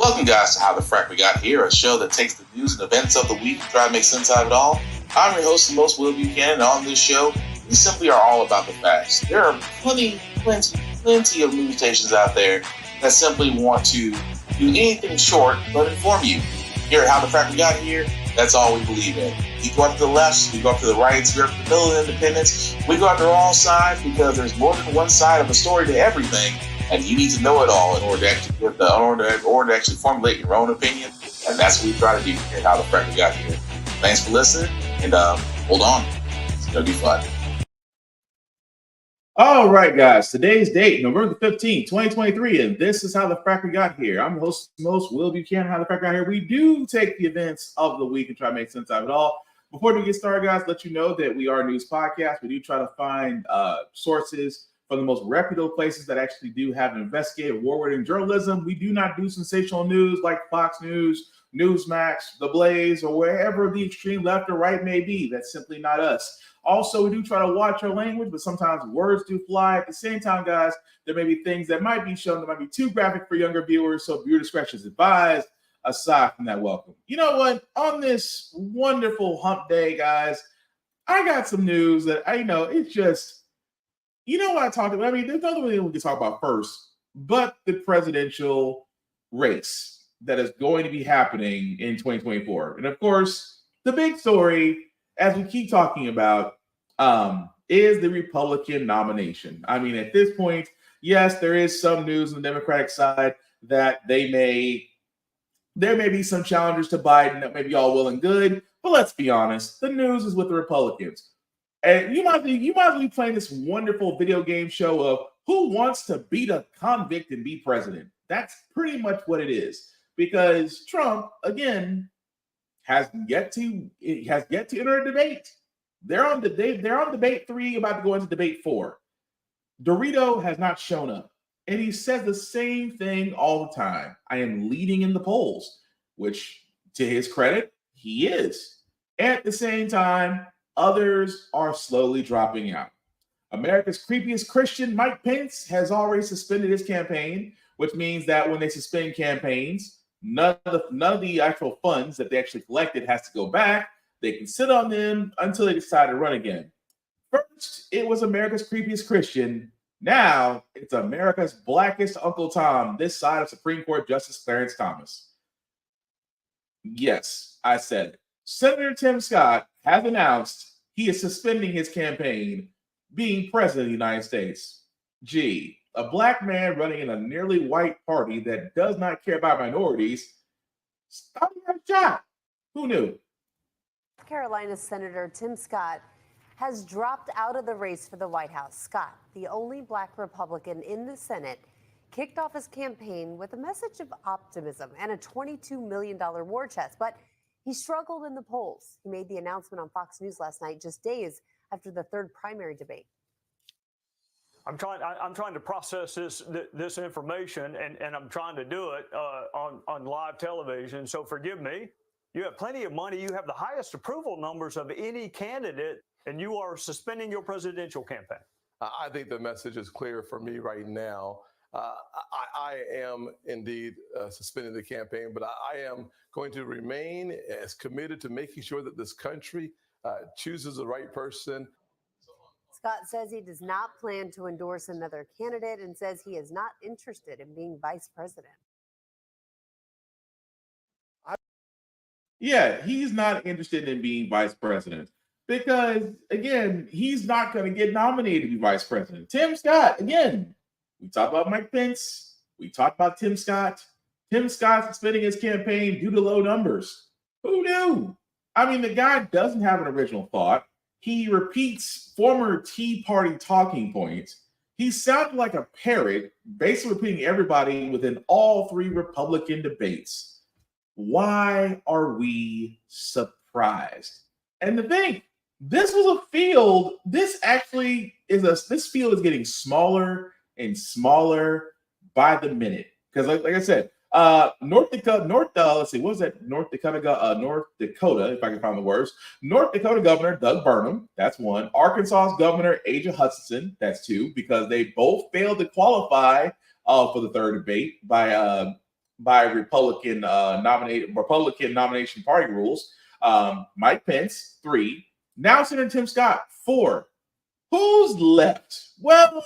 Welcome, guys, to How the Frack We Got Here, a show that takes the news and events of the week and try to make sense out of it all. I'm your host and most Will Buchanan, and on this show, we simply are all about the facts. There are plenty of news stations out there that simply want to do anything short but inform you. Here at How the Frack We Got Here, that's all we believe in. We go up to the left, we go up to the right, we go up to the middle of independence, we go after all sides because there's more than one side of a story to everything. And you need to know it all in order to actually formulate your own opinion. And that's what we try to do here at How the Frack We Got Here. Thanks for listening, and hold on. It's going to be fun. All right, guys. Today's date, November the 15th, 2023, and this is How the Frack We Got Here. I'm the host, most Will Buchanan, How the Frack We Got Here. We do take the events of the week and try to make sense out of it all. Before we get started, guys, let you know that we are a news podcast. We do try to find sources from the most reputable places that actually do have an investigative, award-winning journalism. We do not do sensational news like Fox News, Newsmax, The Blaze, or wherever the extreme left or right may be. That's simply not us. Also, we do try to watch our language, but sometimes words do fly. At the same time, guys, there may be things that might be shown that might be too graphic for younger viewers, so viewer discretion is advised. Aside from that, welcome. You know what? On this wonderful hump day, guys, I got some news that I know it's just, you know what I talked about? I mean, there's nothing really we can talk about first, but the presidential race that is going to be happening in 2024. And of course, the big story, as we keep talking about, is the Republican nomination. I mean, at this point, yes, there is some news on the Democratic side that there may be some challengers to Biden that may be all well and good, but let's be honest, the news is with the Republicans. And you might be playing this wonderful video game show of who wants to beat a convict and be president. That's pretty much what it is. Because Trump, again, has yet to enter a debate. They're on debate 3, about to go into debate 4. Dorito has not shown up. And he says the same thing all the time. I am leading in the polls, which to his credit, he is. At the same time, others are slowly dropping out. America's creepiest Christian, Mike Pence, has already suspended his campaign, which means that when they suspend campaigns, none of the actual funds that they actually collected has to go back. They can sit on them until they decide to run again. First, it was America's creepiest Christian. Now, it's America's blackest Uncle Tom, this side of Supreme Court Justice Clarence Thomas. Yes, I said it. Senator Tim Scott has announced he is suspending his campaign being president of the United States. Gee, a black man running in a nearly white party that does not care about minorities, starting a shot. Who knew? North Carolina Senator Tim Scott has dropped out of the race for the White House. Scott, the only black Republican in the Senate, kicked off his campaign with a message of optimism and a $22 million war chest, but he struggled in the polls. He made the announcement on Fox News last night, just days after the third primary debate. I'm trying to process this information, and I'm trying to do it on live television. So forgive me. You have plenty of money. You have the highest approval numbers of any candidate, and you are suspending your presidential campaign. I think the message is clear for me right now. I am indeed suspending the campaign, but I am going to remain as committed to making sure that this country chooses the right person. Scott says he does not plan to endorse another candidate and says he is not interested in being vice president. Yeah, he's not interested in being vice president because, again, he's not going to get nominated to be vice president. Tim Scott, again, we talked about Mike Pence. We talked about Tim Scott. Tim Scott suspending his campaign due to low numbers. Who knew? I mean, the guy doesn't have an original thought. He repeats former Tea Party talking points. He sounded like a parrot, basically repeating everybody within all 3 Republican debates. Why are we surprised? And the thing, this was a field. This field is getting smaller and smaller by the minute. Because, like I said, North Dakota, if I can find the words. North Dakota Governor Doug Burnham, that's 1. Arkansas's Governor Aja Hutchinson, that's 2, because they both failed to qualify for the third debate by by Republican nomination party rules. Mike Pence, 3. Now Senator Tim Scott, 4. Who's left? Well,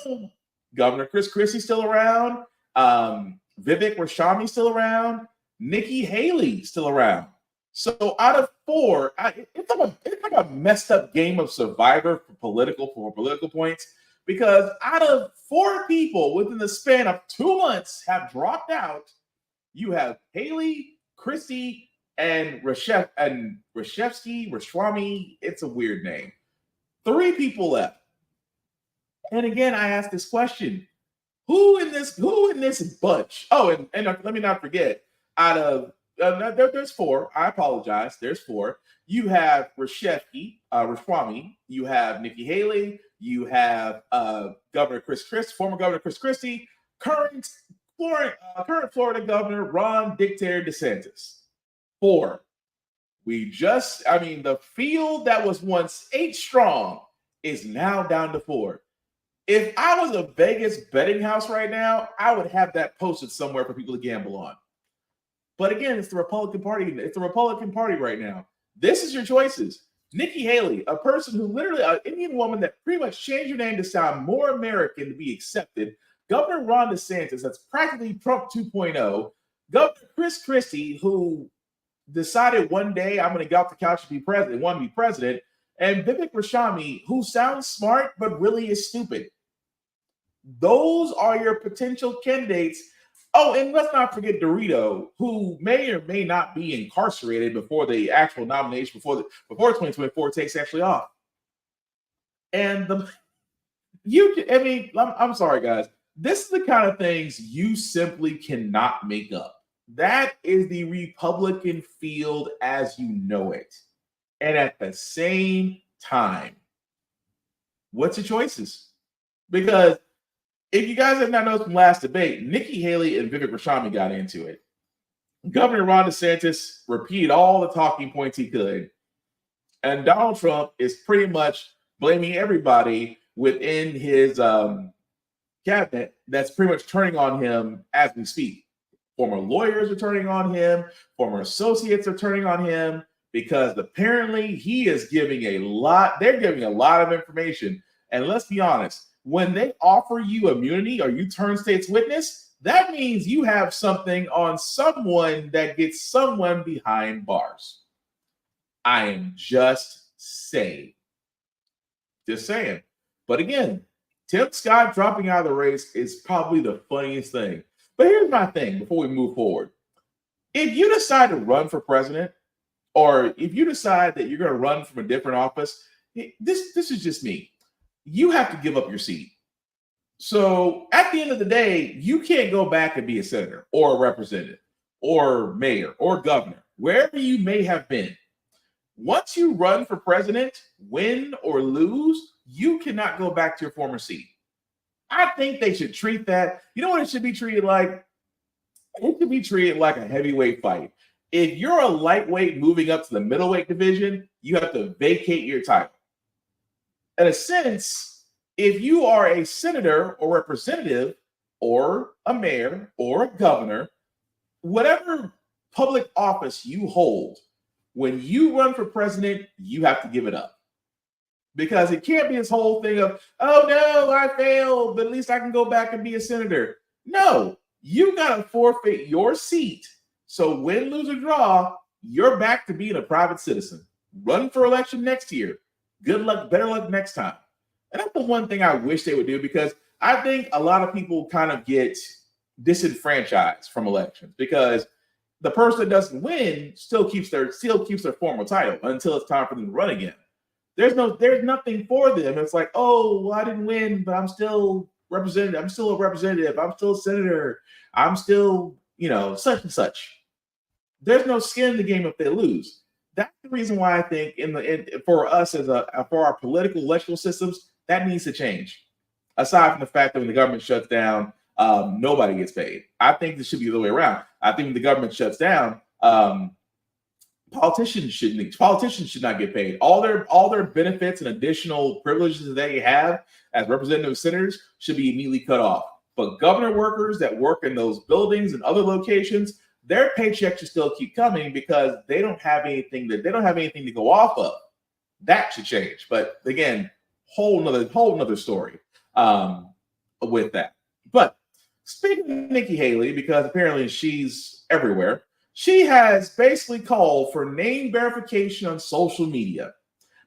Governor Chris Christie still around. Vivek Ramaswamy still around. Nikki Haley still around. So out of 4, it's like a messed up game of Survivor for political points, because out of 4 people within the span of 2 months have dropped out, you have Haley, Christie, and Ramaswamy. It's a weird name. 3 people left. And again, I ask this question: Who in this bunch? Oh, and let me not forget, out of there's 4. I apologize. There's 4. You have Ramaswamy. You have Nikki Haley. You have former Governor Chris Christie, current Florida Governor Ron Dictator DeSantis. 4. The field that was once 8 strong is now down to 4. If I was a Vegas betting house right now, I would have that posted somewhere for people to gamble on. But again, it's the Republican Party. It's the Republican Party right now. This is your choices. Nikki Haley, a person who literally, an Indian woman that pretty much changed her name to sound more American to be accepted. Governor Ron DeSantis, that's practically Trump 2.0. Governor Chris Christie, who decided one day I'm going to get off the couch and be president, want to be president. And Vivek Ramaswamy, who sounds smart but really is stupid. Those are your potential candidates. Oh, and let's not forget Dorito, who may or may not be incarcerated before the actual nomination, before 2024 takes actually off. And I'm sorry, guys. This is the kind of things you simply cannot make up. That is the Republican field as you know it. And at the same time, what's your choices? Because if you guys have not noticed from last debate, Nikki Haley and Vivek Ramaswamy got into it. Governor Ron DeSantis repeated all the talking points he could. And Donald Trump is pretty much blaming everybody within his cabinet that's pretty much turning on him as we speak. Former lawyers are turning on him. Former associates are turning on him because apparently he is giving a lot. They're giving a lot of information. And let's be honest, when they offer you immunity or you turn state's witness, that means you have something on someone that gets someone behind bars. I am just saying. Just saying. But again, Tim Scott dropping out of the race is probably the funniest thing. But here's my thing before we move forward. If you decide to run for president, or if you decide that you're going to run from a different office, this is just me. You have to give up your seat. So at the end of the day, you can't go back and be a senator or a representative or mayor or governor, wherever you may have been. Once you run for president, win or lose, you cannot go back to your former seat. I think they should treat that. You know what it should be treated like? It should be treated like a heavyweight fight. If you're a lightweight moving up to the middleweight division, you have to vacate your title. In a sense, if you are a senator or representative or a mayor or a governor, whatever public office you hold, when you run for president, you have to give it up. Because it can't be this whole thing of, oh no, I failed, but at least I can go back and be a senator. No, you got to forfeit your seat. So win, lose, or draw, you're back to being a private citizen. Run for election next year. Good luck, better luck next time. And that's the one thing I wish they would do, because I think a lot of people kind of get disenfranchised from elections because the person that doesn't win still keeps their former title until it's time for them to run again. There's nothing for them. It's like, oh, well, I didn't win, but I'm still representative. I'm still a representative. I'm still a senator. I'm still, such and such. There's no skin in the game if they lose. That's the reason why I think for us for our political electoral systems, that needs to change. Aside from the fact that when the government shuts down, nobody gets paid. I think this should be the other way around. I think when the government shuts down, politicians should not get paid. All their benefits and additional privileges that they have as representative senators should be immediately cut off. But government workers that work in those buildings and other locations, their paychecks should still keep coming because they don't have anything to go off of. That should change. But again, whole nother story with that. But speaking of Nikki Haley, because apparently she's everywhere, she has basically called for name verification on social media.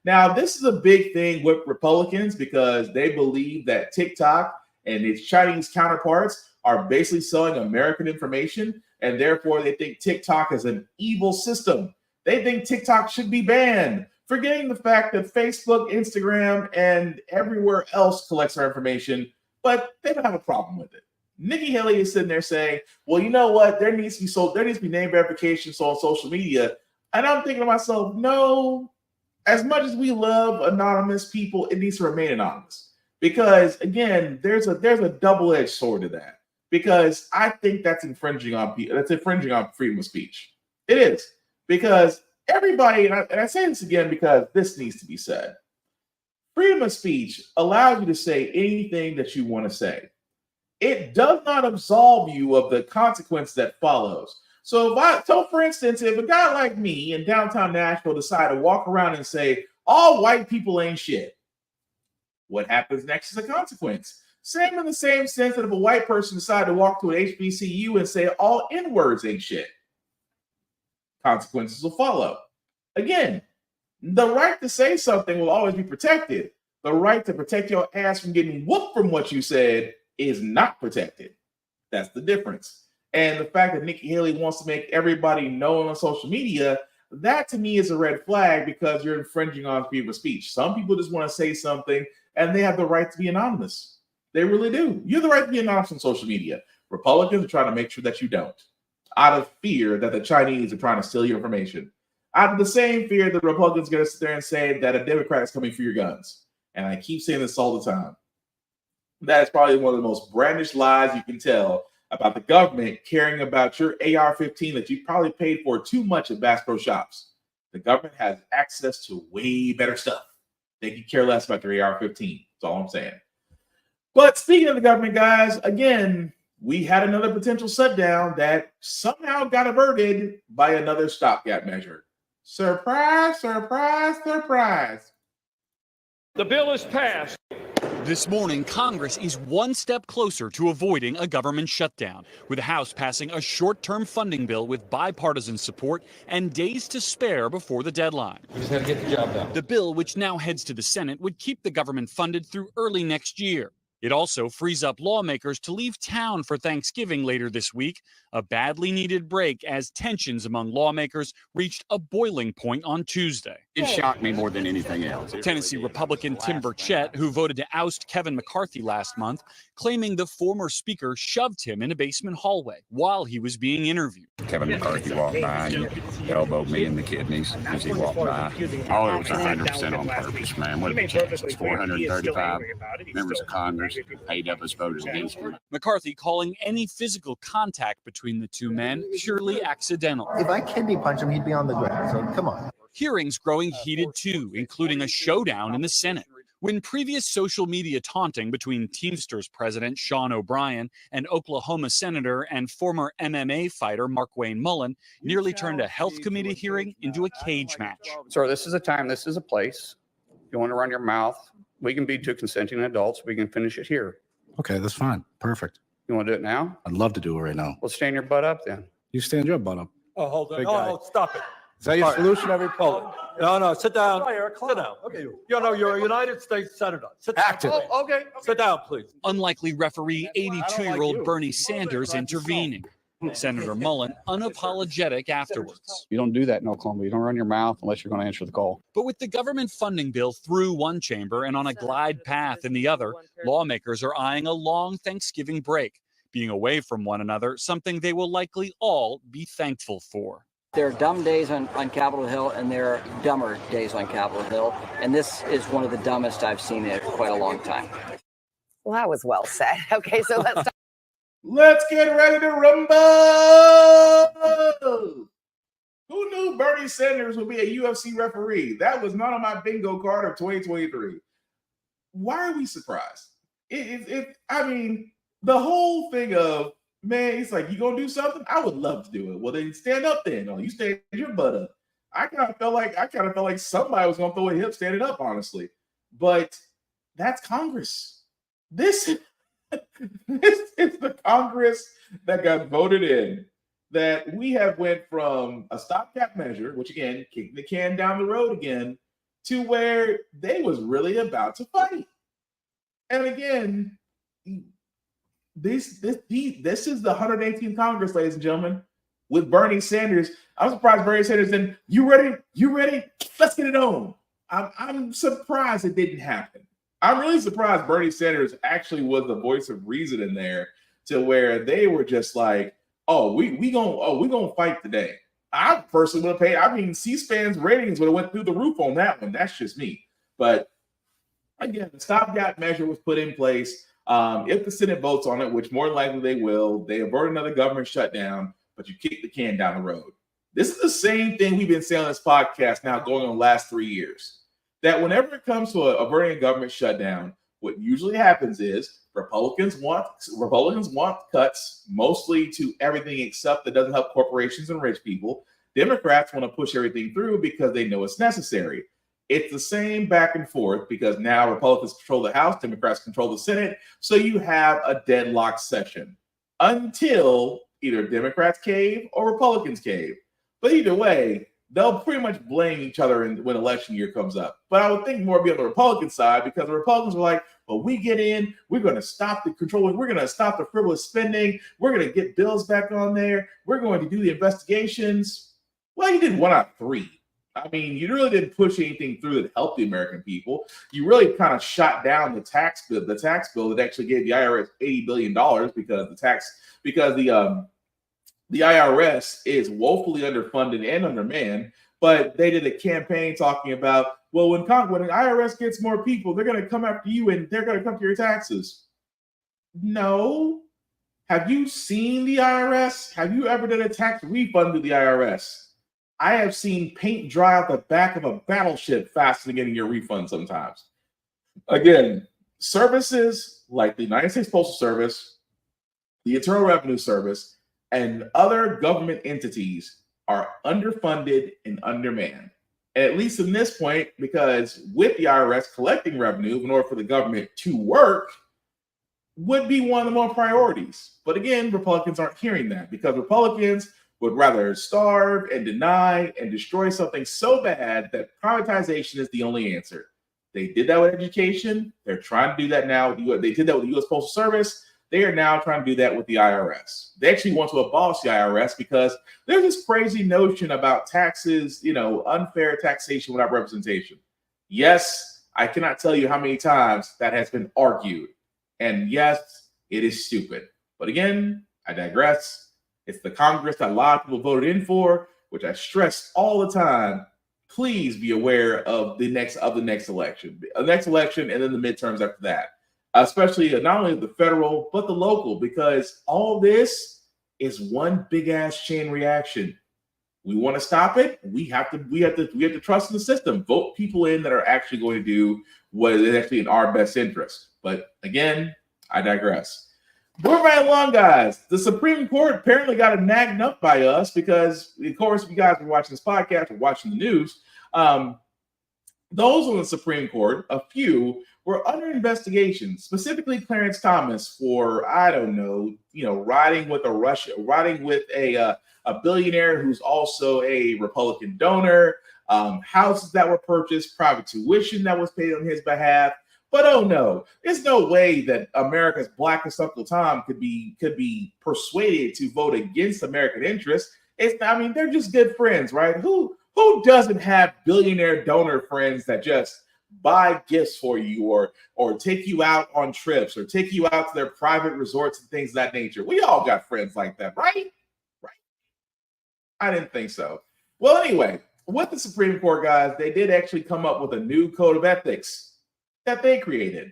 Now, this is a big thing with Republicans because they believe that TikTok and its Chinese counterparts are basically selling American information, and therefore they think TikTok is an evil system. They think TikTok should be banned, forgetting the fact that Facebook, Instagram, and everywhere else collects our information, but they don't have a problem with it. Nikki Haley is sitting there saying, well, you know what? There needs to be name verification on social media. And I'm thinking to myself, no, as much as we love anonymous people, it needs to remain anonymous. Because again, there's a double-edged sword to that. Because I think that's infringing on freedom of speech. It is. Because everybody, and I say this again because this needs to be said. Freedom of speech allows you to say anything that you want to say. It does not absolve you of the consequence that follows. So for instance, if a guy like me in downtown Nashville decide to walk around and say, all white people ain't shit, what happens next is a consequence. Same in the same sense that if a white person decided to walk to an HBCU and say all N-words ain't shit, consequences will follow. Again, the right to say something will always be protected. The right to protect your ass from getting whooped from what you said is not protected. That's the difference. And the fact that Nikki Haley wants to make everybody know on social media, that to me is a red flag because you're infringing on freedom of speech. Some people just want to say something and they have the right to be anonymous. They really do. You have the right to be anonymous on social media. Republicans are trying to make sure that you don't, out of fear that the Chinese are trying to steal your information. Out of the same fear that Republicans are going to sit there and say that a Democrat is coming for your guns. And I keep saying this all the time. That is probably one of the most brandished lies you can tell about the government caring about your AR-15 that you probably paid for too much at Bass Pro Shops. The government has access to way better stuff. They can care less about your AR-15. That's all I'm saying. But speaking of the government, guys, again, we had another potential shutdown that somehow got averted by another stopgap measure. Surprise, surprise, surprise. The bill is passed. This morning, Congress is one step closer to avoiding a government shutdown, with the House passing a short-term funding bill with bipartisan support and days to spare before the deadline. We just had to get the job done. The bill, which now heads to the Senate, would keep the government funded through early next year. It also frees up lawmakers to leave town for Thanksgiving later this week, a badly needed break as tensions among lawmakers reached a boiling point on Tuesday. It shocked me more than anything else. Tennessee Republican Tim Burchett, who voted to oust Kevin McCarthy last month, claiming the former speaker shoved him in a basement hallway while he was being interviewed. Kevin McCarthy walked by and elbowed me in the kidneys as he walked by. Oh, it was 100% on purpose, man. What are the chances? 435 members of Congress paid up as voters against him. McCarthy calling any physical contact between the two men purely accidental. If I kidney punch him, he'd be on the ground. So come on. Hearings growing heated too, including a showdown in the Senate. When previous social media taunting between Teamsters president Sean O'Brien and Oklahoma senator and former MMA fighter Markwayne Mullen nearly turned a health committee hearing into a cage match. Sir, this is a time, this is a place. You want to run your mouth? We can be two consenting adults. We can finish it here. Okay, that's fine. Perfect. You want to do it now? I'd love to do it right now. Well, stand your butt up then. You stand your butt up. Oh, hold on. Big guy. Oh, stop it. Is that your solution every Hold on. No, sit down. Sit down. Okay. You know, you're a United States Senator. Sit down. Actively. Oh, okay. Sit down, please. Unlikely referee 82-year-old Bernie Sanders intervening. Senator Mullen unapologetic afterwards. You don't do that in Oklahoma. You don't run your mouth unless you're going to answer the call. But with the government funding bill through one chamber and on a glide path in the other, lawmakers are eyeing a long Thanksgiving break, being away from one another, something they will likely all be thankful for. There are dumb days on Capitol Hill, and there are dumber days on Capitol Hill, and this is one of the dumbest I've seen in quite a long time. Well, that was well said. Okay, so Let's get ready to rumble. Who knew Bernie Sanders would be a UFC referee? That was not on my bingo card of 2023. Why are we surprised? I mean, the whole thing of, man, it's like, you gonna do something? I would love to do it. Well, then stand up then. No, you stand your butt up. I kind of felt like somebody was gonna throw a hip standing up, honestly. But that's Congress. This is the Congress that got voted in. That we have went from a stopgap measure, which again, kicking the can down the road again, to where they was really about to fight. And again, this is the 118th Congress, ladies and gentlemen, with Bernie Sanders. I'm surprised Bernie Sanders didn't. You ready? You ready? Let's get it on. I'm surprised it didn't happen. I'm really surprised Bernie Sanders actually was the voice of reason in there, to where they were just like, oh, we gonna fight today. I personally would have paid. I mean, C-SPAN's ratings would have went through the roof on that one. That's just me. But again, the stopgap measure was put in place. If the Senate votes on it, which more likely they will, they avert another government shutdown, but you kick the can down the road. This is the same thing we've been saying on this podcast now going on the last 3 years. That whenever it comes to averting a government shutdown, what usually happens is Republicans want cuts mostly to everything except that doesn't help corporations and rich people. Democrats want to push everything through because they know it's necessary. It's the same back and forth because now Republicans control the House, Democrats control the Senate. So you have a deadlocked session until either Democrats cave or Republicans cave. But either way, they'll pretty much blame each other when election year comes up. But I would think more be on the Republican side because the Republicans were like, well, we get in, we're going to stop the controlling, we're going to stop the frivolous spending, we're going to get bills back on there, we're going to do the investigations. Well, you did 1 out of 3. I mean, you really didn't push anything through that helped the American people. You really kind of shot down the tax bill that actually gave the IRS $80 billion because the IRS is woefully underfunded and undermanned. But they did a campaign talking about, well, when the IRS gets more people, they're going to come after you and they're going to come to your taxes. No. Have you seen the IRS? Have you ever done a tax refund to the IRS? I have seen paint dry out the back of a battleship faster than getting your refund sometimes. Again, services like the United States Postal Service, the Internal Revenue Service, and other government entities are underfunded and undermanned. And at least in this point, because with the IRS collecting revenue in order for the government to work would be one of the more priorities. But again, Republicans aren't hearing that because Republicans would rather starve and deny and destroy something so bad that privatization is the only answer. They did that with education. They're trying to do that now. They did that with the U.S. Postal Service. They are now trying to do that with the IRS. They actually want to abolish the IRS because there's this crazy notion about taxes, unfair taxation without representation. Yes, I cannot tell you how many times that has been argued. And yes, it is stupid. But again, I digress. It's the Congress that a lot of people voted in for, which I stress all the time. Please be aware of the next election, and then the midterms after that, especially not only the federal but the local, because all this is one big ass chain reaction. We want to stop it. We have to trust in the system. Vote people in that are actually going to do what is actually in our best interest. But again, I digress. We're right along, guys. The Supreme Court apparently got nagged up by us because, of course, if you guys are watching this podcast or watching the news, those on the Supreme Court, a few, were under investigation, specifically Clarence Thomas for, riding with a billionaire who's also a Republican donor, houses that were purchased, private tuition that was paid on his behalf. But oh no, there's no way that America's blackest Uncle Tom could be persuaded to vote against American interests. They're just good friends, right? Who doesn't have billionaire donor friends that just buy gifts for you or take you out on trips or take you out to their private resorts and things of that nature? We all got friends like that, right? Right. I didn't think so. Well, anyway, with the Supreme Court, guys, they did actually come up with a new code of ethics that they created.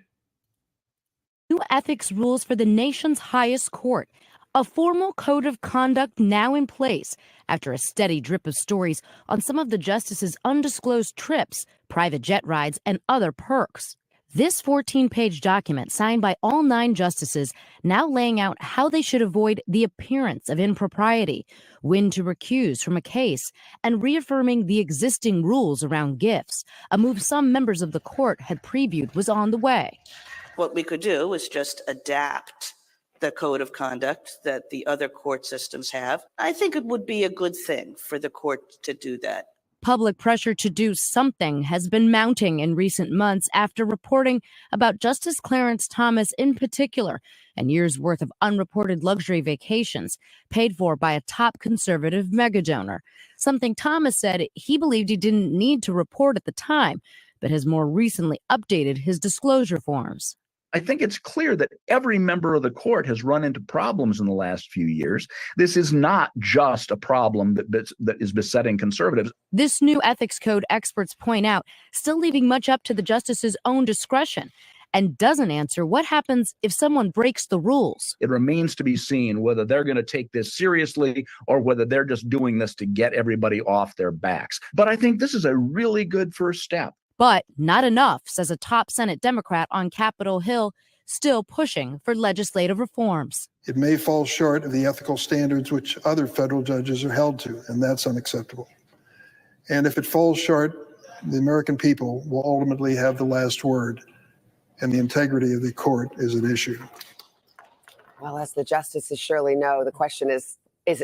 New ethics rules for the nation's highest court, a formal code of conduct now in place after a steady drip of stories on some of the justices' undisclosed trips, private jet rides, and other perks. This 14-page document, signed by all 9 justices, now laying out how they should avoid the appearance of impropriety, when to recuse from a case, and reaffirming the existing rules around gifts, a move some members of the court had previewed was on the way. What we could do is just adapt the code of conduct that the other court systems have. I think it would be a good thing for the court to do that. Public pressure to do something has been mounting in recent months after reporting about Justice Clarence Thomas in particular, and years' worth of unreported luxury vacations paid for by a top conservative megadonor, something Thomas said he believed he didn't need to report at the time, but has more recently updated his disclosure forms. I think it's clear that every member of the court has run into problems in the last few years. This is not just a problem that is besetting conservatives. This new ethics code, experts point out, still leaving much up to the justice's own discretion, and doesn't answer what happens if someone breaks the rules. It remains to be seen whether they're going to take this seriously or whether they're just doing this to get everybody off their backs. But I think this is a really good first step. But not enough, says a top Senate Democrat on Capitol Hill, still pushing for legislative reforms. It may fall short of the ethical standards which other federal judges are held to, and that's unacceptable. And if it falls short, the American people will ultimately have the last word, and the integrity of the court is at issue. Well, as the justices surely know, the question is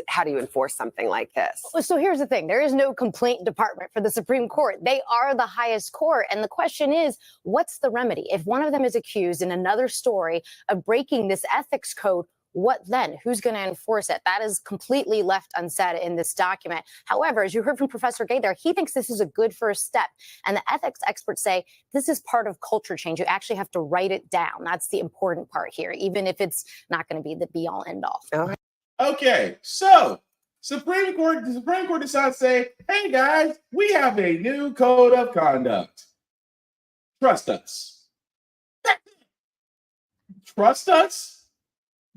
how do you enforce something like this? So here's the thing. There is no complaint department for the Supreme Court. They are the highest court. And the question is, what's the remedy? If one of them is accused in another story of breaking this ethics code, what then? Who's going to enforce it? That is completely left unsaid in this document. However, as you heard from Professor Gay there, he thinks this is a good first step. And the ethics experts say this is part of culture change. You actually have to write it down. That's the important part here, even if it's not going to be the be all end all. All right. Okay, so the Supreme Court decides to say, hey guys, we have a new code of conduct. Trust us. Trust us?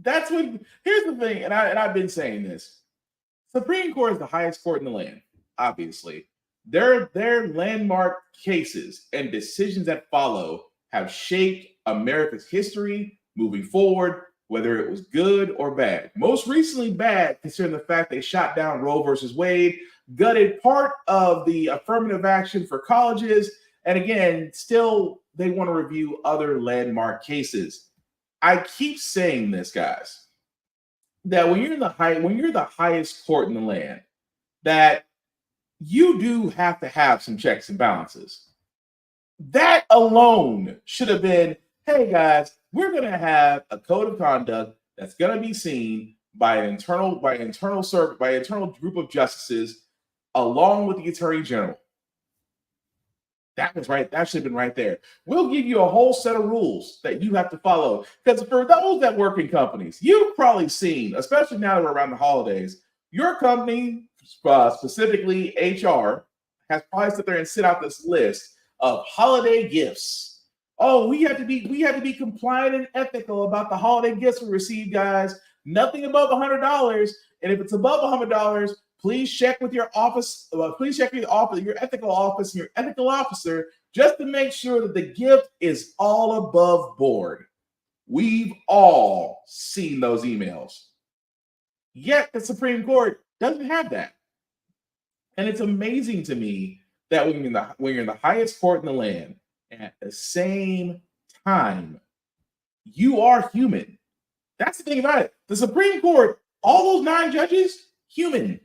That's what, here's the thing, and I've been saying this. Supreme Court is the highest court in the land, obviously. Their landmark cases and decisions that follow have shaped America's history moving forward, whether it was good or bad. Most recently bad, considering the fact they shot down Roe versus Wade, gutted part of the affirmative action for colleges, and again, still they want to review other landmark cases. I keep saying this, guys, that when you're the highest court in the land, that you do have to have some checks and balances. That alone should have been, hey guys, we're going to have a code of conduct that's going to be seen by an internal group of justices, along with the Attorney General. That was right. That should have been right there. We'll give you a whole set of rules that you have to follow. Because for those that work in companies, you've probably seen, especially now that we're around the holidays, your company, specifically HR, has probably sit there and sit out this list of holiday gifts. Oh, we have to be compliant and ethical about the holiday gifts we receive, guys. Nothing above $100, and if it's above $100, please check with your office. Please check with your ethical office, and your ethical officer, just to make sure that the gift is all above board. We've all seen those emails. Yet the Supreme Court doesn't have that, and it's amazing to me that when you're in the highest court in the land, at the same time, you are human. That's the thing about it. The Supreme Court, all those 9 judges, human,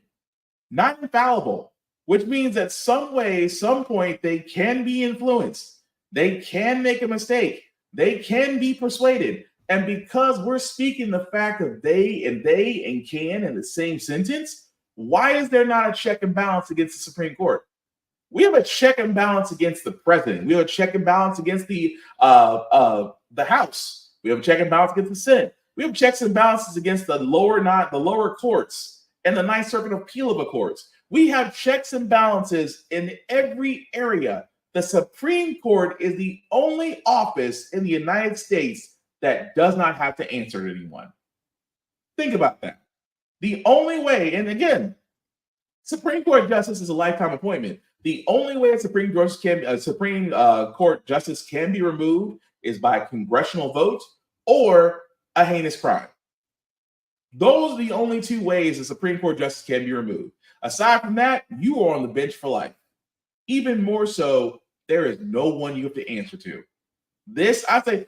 not infallible, which means that some way, some point, they can be influenced. They can make a mistake. They can be persuaded. And because we're speaking the fact of they and can in the same sentence, why is there not a check and balance against the Supreme Court? We have a check and balance against the president. We have a check and balance against the House. We have a check and balance against the Senate. We have checks and balances against the lower courts and the Ninth Circuit Appeal of the courts. We have checks and balances in every area. The Supreme Court is the only office in the United States that does not have to answer to anyone. Think about that. The only way, and again, Supreme Court justice is a lifetime appointment. The only way a Supreme Court justice can be removed is by congressional vote or a heinous crime. Those are the only two ways a Supreme Court justice can be removed. Aside from that, you are on the bench for life. Even more so, there is no one you have to answer to. This, I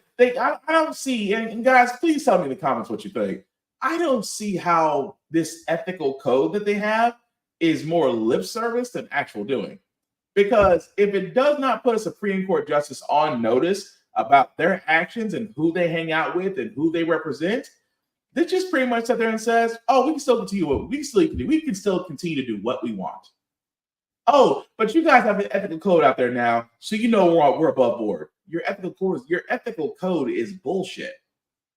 don't see, and guys, please tell me in the comments what you think. I don't see how this ethical code that they have is more lip service than actual doing. Because if it does not put a Supreme Court justice on notice about their actions and who they hang out with and who they represent, they just pretty much sit there and says, "Oh, we can still continue what we can still continue to do what we want." Oh, but you guys have an ethical code out there now, so you know we're above board. Your ethical code is bullshit.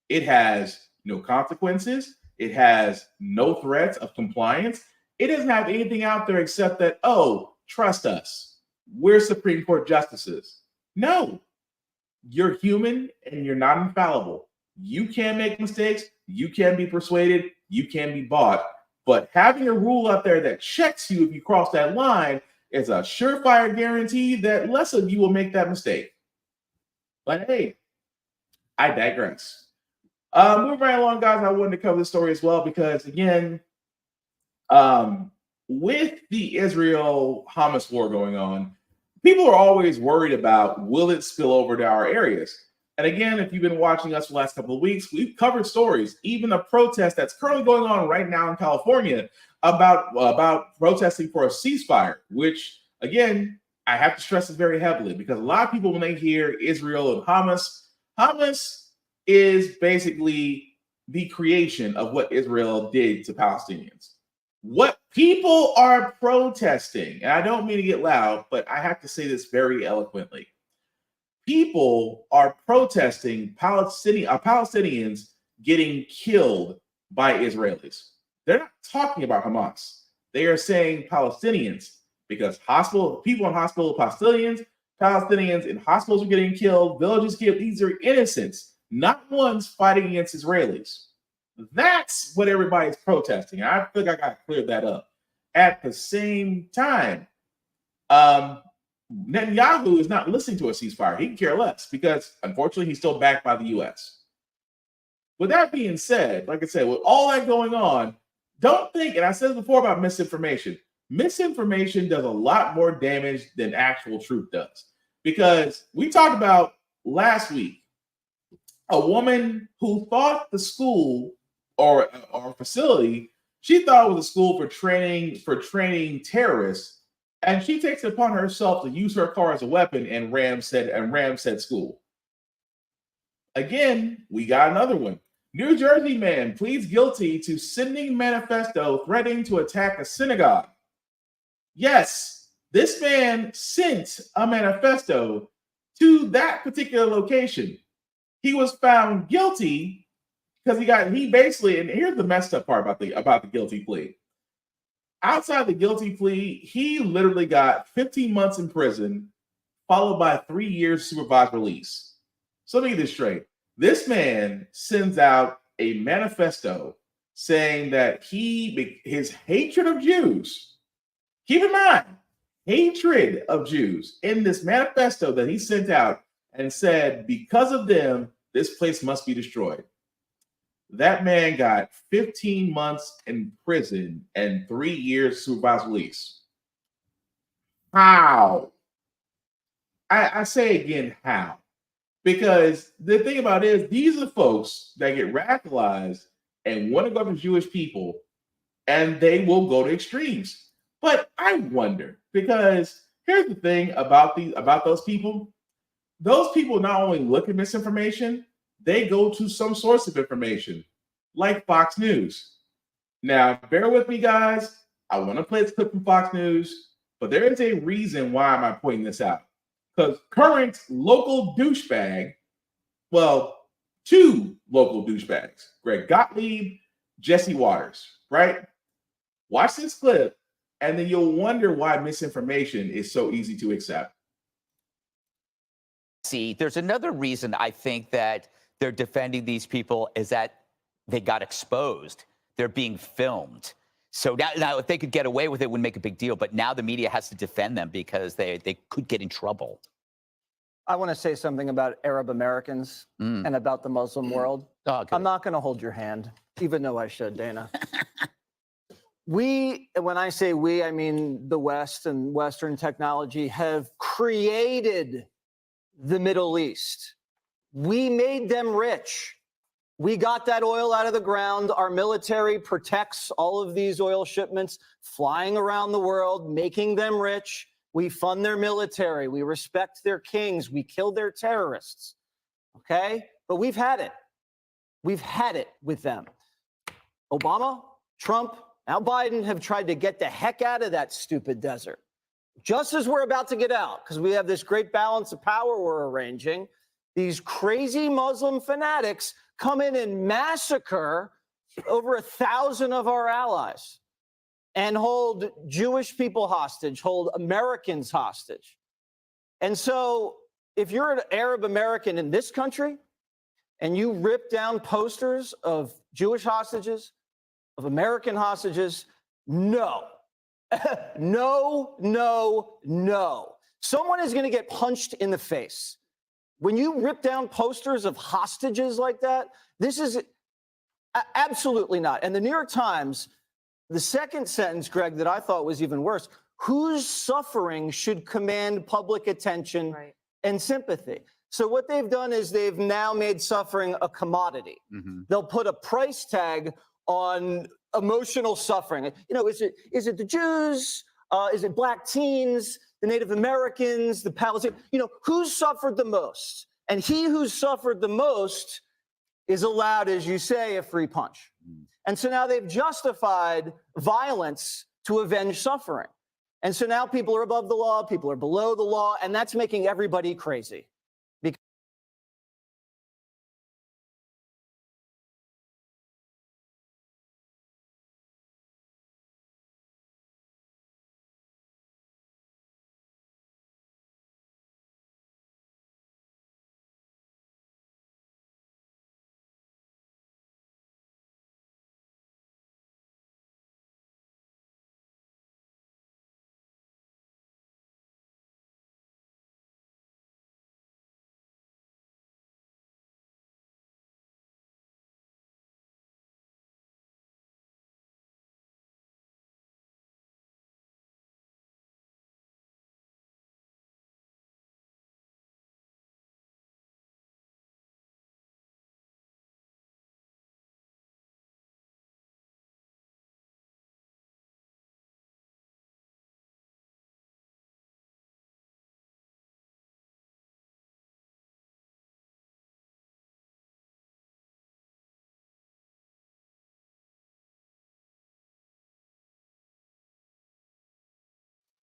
It has no consequences. It has no threats of compliance. It doesn't have anything out there except that, oh, trust us. We're Supreme Court justices. No, you're human and you're not infallible. You can make mistakes. You can be persuaded. You can be bought. But having a rule out there that checks you if you cross that line is a surefire guarantee that less of you will make that mistake. But hey, I digress. Moving right along, guys, I wanted to cover this story as well because, again, with the Israel-Hamas war going on, people are always worried about, will it spill over to our areas? And again, if you've been watching us for the last couple of weeks, we've covered stories, even a protest that's currently going on right now in California about protesting for a ceasefire, which, again, I have to stress this very heavily because a lot of people, when they hear Israel and Hamas is basically the creation of what Israel did to Palestinians. What people are protesting, and I don't mean to get loud, but I have to say this very eloquently. People are protesting Palestinians getting killed by Israelis. They're not talking about Hamas. They are saying Palestinians because people in hospital, Palestinians in hospitals are getting killed, villages killed. These are innocents, not ones fighting against Israelis. That's what everybody's protesting. I think I got to clear that up. At the same time, Netanyahu is not listening to a ceasefire. He can care less because, unfortunately, he's still backed by the U.S. With that being said, like I said, with all that going on, don't think, and I said before about misinformation. Misinformation does a lot more damage than actual truth does. Because we talked about last week a woman who thought the school or facility, she thought it was a school for training terrorists. And she takes it upon herself to use her car as a weapon and ram said school. Again, we got another one. New Jersey man pleads guilty to sending manifesto threatening to attack a synagogue. Yes, this man sent a manifesto to that particular location. He was found guilty because he basically, and here's the messed up part about the guilty plea. Outside the guilty plea, he literally got 15 months in prison, followed by 3 years supervised release. So let me get this straight. This man sends out a manifesto saying that his hatred of Jews, keep in mind, hatred of Jews in this manifesto that he sent out and said, because of them, this place must be destroyed. That man got 15 months in prison and 3 years supervised release. How? I say again, how? Because the thing about it is, these are folks that get radicalized and want to go after Jewish people, and they will go to extremes. But I wonder, because here's the thing about those people. Those people not only look at misinformation, they go to some source of information, like Fox News. Now, bear with me, guys. I want to play this clip from Fox News, but there is a reason why I'm pointing this out. Because current local douchebag, well, two local douchebags, Greg Gottlieb, Jesse Waters, right? Watch this clip, and then you'll wonder why misinformation is so easy to accept. See, there's another reason I think that they're defending these people is that they got exposed. They're being filmed. So now if they could get away with it, it wouldn't make a big deal. But now the media has to defend them because they could get in trouble. I want to say something about Arab Americans and about the Muslim world. I'm not going to hold your hand, even though I should, Dana. When I say we, I mean the West and Western technology have created the Middle East. We made them rich. We got that oil out of the ground. Our military protects all of these oil shipments flying around the world, making them rich. We fund their military. We respect their kings. We kill their terrorists. Okay? But we've had it. We've had it with them. Obama, Trump, now Biden have tried to get the heck out of that stupid desert. Just as we're about to get out, because we have this great balance of power we're arranging, these crazy Muslim fanatics come in and massacre over 1,000 of our allies and hold Jewish people hostage, hold Americans hostage. And so if you're an Arab American in this country and you rip down posters of Jewish hostages, of American hostages, no. No, no, no. Someone is going to get punched in the face. When you rip down posters of hostages like that, this is absolutely not. And the New York Times, the second sentence, Greg, that I thought was even worse, whose suffering should command public attention and sympathy? So what they've done is they've now made suffering a commodity. They'll put a price tag on emotional suffering. You know, is it the Jews? Is it black teens, the Native Americans, the Palestinians? You know, who suffered the most? And he who suffered the most is allowed, as you say, a free punch. And so now they've justified violence to avenge suffering. And so now people are above the law, people are below the law, and that's making everybody crazy.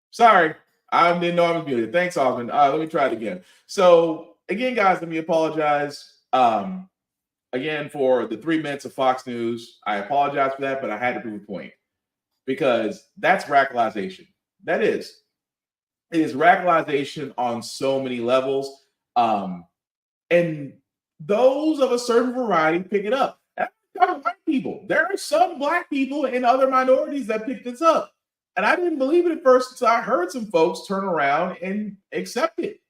Sorry, I didn't know I was muted. Thanks, Osmond. Let me try it again. So again, guys, let me apologize. Again, for the 3 minutes of Fox News, I apologize for that, but I had to prove a point because that's radicalization. That is. It is radicalization on so many levels. And those of a certain variety pick it up. That's not white people. There are some black people and other minorities that pick this up. And I didn't believe it at first until I heard some folks turn around and accept it.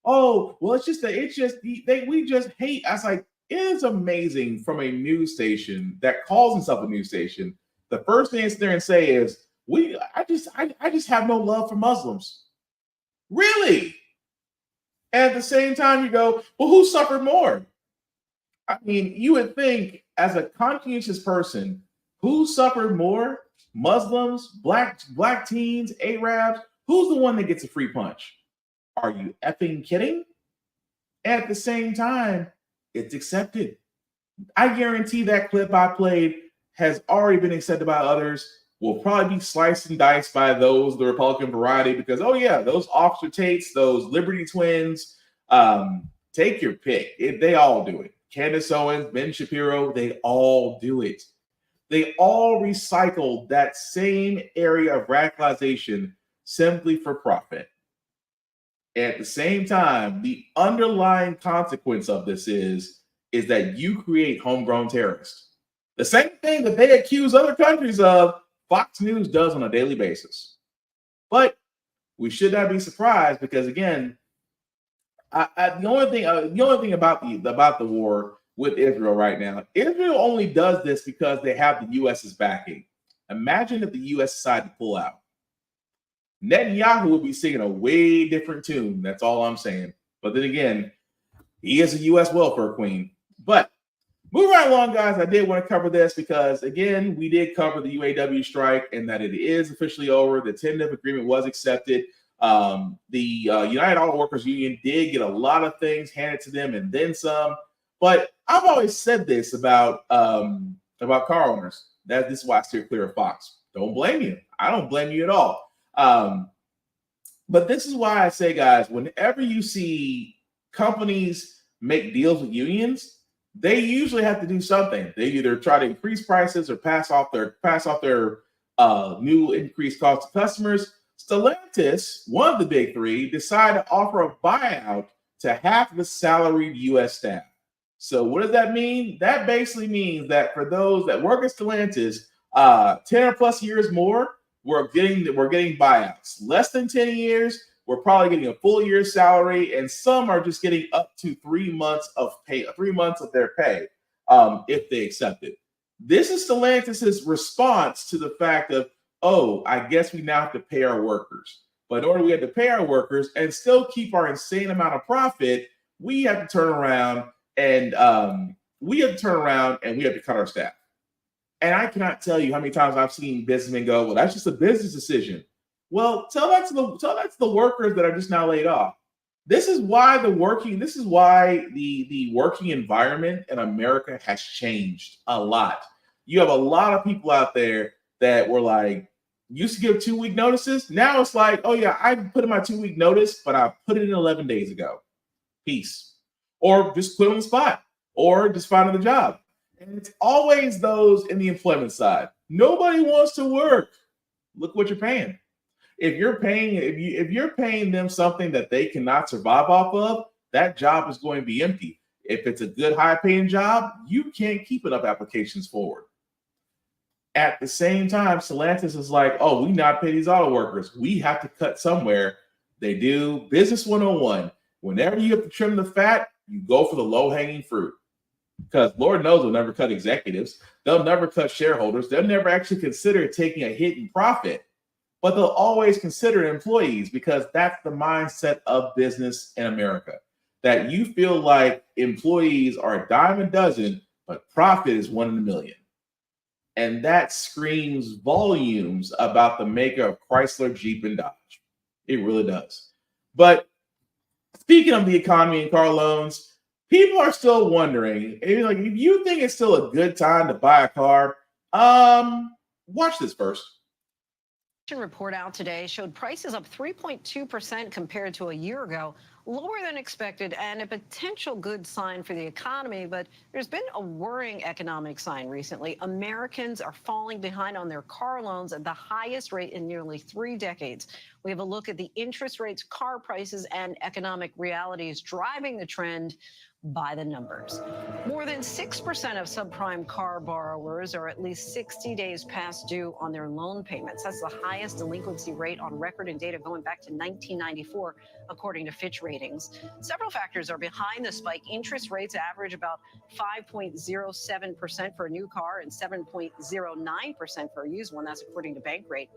Oh, well, we just hate. I was like, it is amazing from a news station that calls itself a news station. The first thing they sit there and say is, I just have no love for Muslims. Really? And at the same time, you go, well, who suffered more? I mean, you would think as a conscientious person, who suffered more? Muslims, black teens, Arabs? Who's the one that gets a free punch? Are you effing kidding? At the same time, it's accepted. I guarantee that clip I played has already been accepted by others, will probably be sliced and diced by those, the Republican variety, because, oh yeah, those Officer Tates, those Liberty Twins, take your pick. They all do it. Candace Owens, Ben Shapiro, they all do it. They all recycle that same area of radicalization simply for profit. At the same time, the underlying consequence of this is that you create homegrown terrorists. The same thing that they accuse other countries of, Fox News does on a daily basis. But we should not be surprised because, again, the only thing about the war with Israel right now, Israel only does this because they have the U.S.'s backing. Imagine if the U.S. decided to pull out. Netanyahu would be singing a way different tune. That's all I'm saying. But then again, he is a U.S. welfare queen. But moving right along, guys, I did want to cover this because, again, we did cover the UAW strike and that it is officially over. The tentative agreement was accepted. The United Auto Workers Union did get a lot of things handed to them and then some. But I've always said this about car owners. This is why I steer clear of Fox. Don't blame you. I don't blame you at all. But this is why I say, guys, whenever you see companies make deals with unions, they usually have to do something. They either try to increase prices or pass off their new increased cost to customers. Stellantis, one of the big three, decided to offer a buyout to half the salaried U.S. staff. So what does that mean? That basically means that for those that work at Stellantis, 10 or plus years more, we're getting buyouts. Less than 10 years, we're probably getting a full year's salary, and some are just getting up to 3 months of pay, 3 months of their pay, if they accept it. This is Stellantis's response to the fact of, oh, I guess we now have to pay our workers. But in order we have to pay our workers and still keep our insane amount of profit, we have to turn around and we have to cut our staff. And I cannot tell you how many times I've seen businessmen go, well, that's just a business decision. Well, tell that to the workers that are just now laid off. This is why the working environment in America has changed a lot. You have a lot of people out there that were like, used to give 2-week notices. Now it's like, oh yeah, I put in my 2-week notice, but I put it in 11 days ago. Peace. Or just quit on the spot, or just find another job. And it's always those in the employment side. Nobody wants to work. Look what you're paying. If you're paying them something that they cannot survive off of, that job is going to be empty. If it's a good high-paying job, you can't keep enough applications forward. At the same time, Stellantis is like, oh, we not pay these auto workers. We have to cut somewhere. They do business 101. Whenever you have to trim the fat, you go for the low-hanging fruit. Because Lord knows they'll never cut executives. They'll never cut shareholders. They'll never actually consider taking a hit in profit. But they'll always consider employees because that's the mindset of business in America. That you feel like employees are a dime a dozen, but profit is 1 in a million. And that screams volumes about the maker of Chrysler, Jeep, and Dodge. It really does. But speaking of the economy and car loans, people are still wondering, if you think it's still a good time to buy a car, watch this first. Report out today showed prices up 3.2% compared to a year ago, lower than expected and a potential good sign for the economy. But there's been a worrying economic sign recently. Americans are falling behind on their car loans at the highest rate in nearly 3 decades. We have a look at the interest rates, car prices, and economic realities driving the trend by the numbers. More than 6% of subprime car borrowers are at least 60 days past due on their loan payments. That's the highest delinquency rate on record in data going back to 1994, according to Fitch Ratings. Several factors are behind the spike. Interest rates average about 5.07% for a new car and 7.09% for a used one. That's according to Bankrate.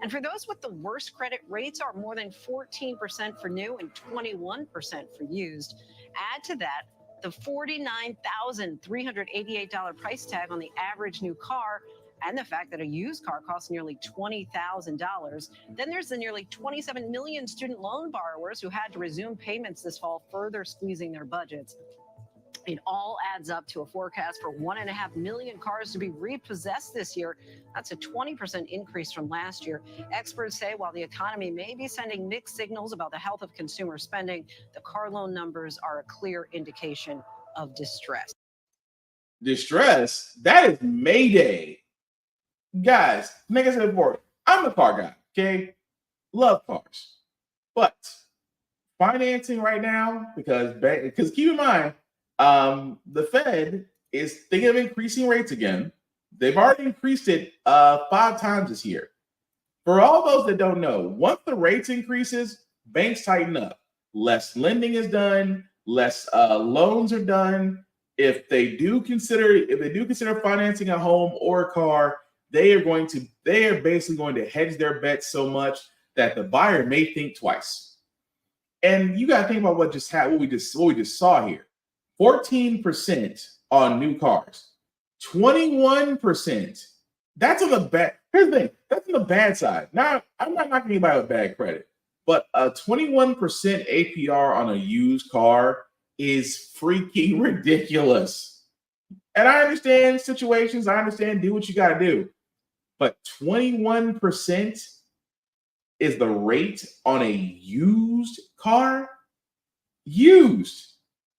And for those with the worst credit, rates are more than 14% for new and 21% for used. Add to that the $49,388 price tag on the average new car and the fact that a used car costs nearly $20,000. Then there's the nearly 27 million student loan borrowers who had to resume payments this fall, further squeezing their budgets. It all adds up to a forecast for 1.5 million cars to be repossessed this year. That's a 20% increase from last year. Experts say while the economy may be sending mixed signals about the health of consumer spending, the car loan numbers are a clear indication of distress. Distress? That is Mayday. Guys, like I said before, I'm a car guy, okay? Love cars. But financing right now, because keep in mind, the Fed is thinking of increasing rates again. They've already increased it 5 times this year. For all those that don't know, once the rates increases, banks tighten up. Less lending is done, less loans are done. If they do consider financing a home or a car, they are basically going to hedge their bets so much that the buyer may think twice. And you got to think about what we just saw here. 14% on new cars, 21%. That's on the bad. Here's the thing. That's on the bad side. Now, I'm not knocking anybody with bad credit, but a 21% APR on a used car is freaking ridiculous. And I understand situations. I understand do what you got to do. But 21% is the rate on a used car? Used.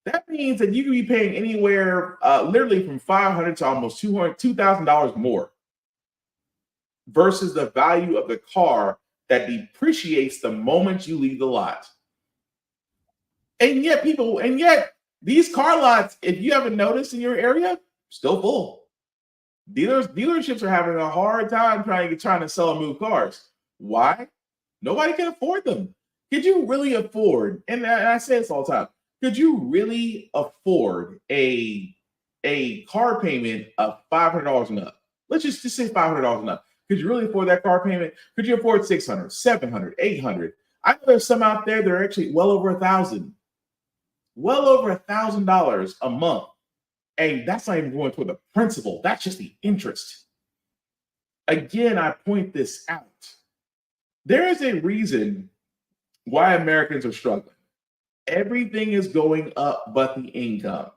That means that you can be paying anywhere literally from $500 to almost $2,000 more versus the value of the car that depreciates the moment you leave the lot. And yet these car lots, if you haven't noticed in your area, still full. Dealerships are having a hard time trying to sell new cars. Why? Nobody can afford them. Could you really afford, and I say this all the time, could you really afford a car payment of $500 and up? Let's just say $500 and up. Could you really afford that car payment? Could you afford $600, $700, $800? I know there's some out there that are actually well over $1,000. Well over $1,000 a month. And that's not even going toward the principal. That's just the interest. Again, I point this out. There is a reason why Americans are struggling. Everything is going up but the income.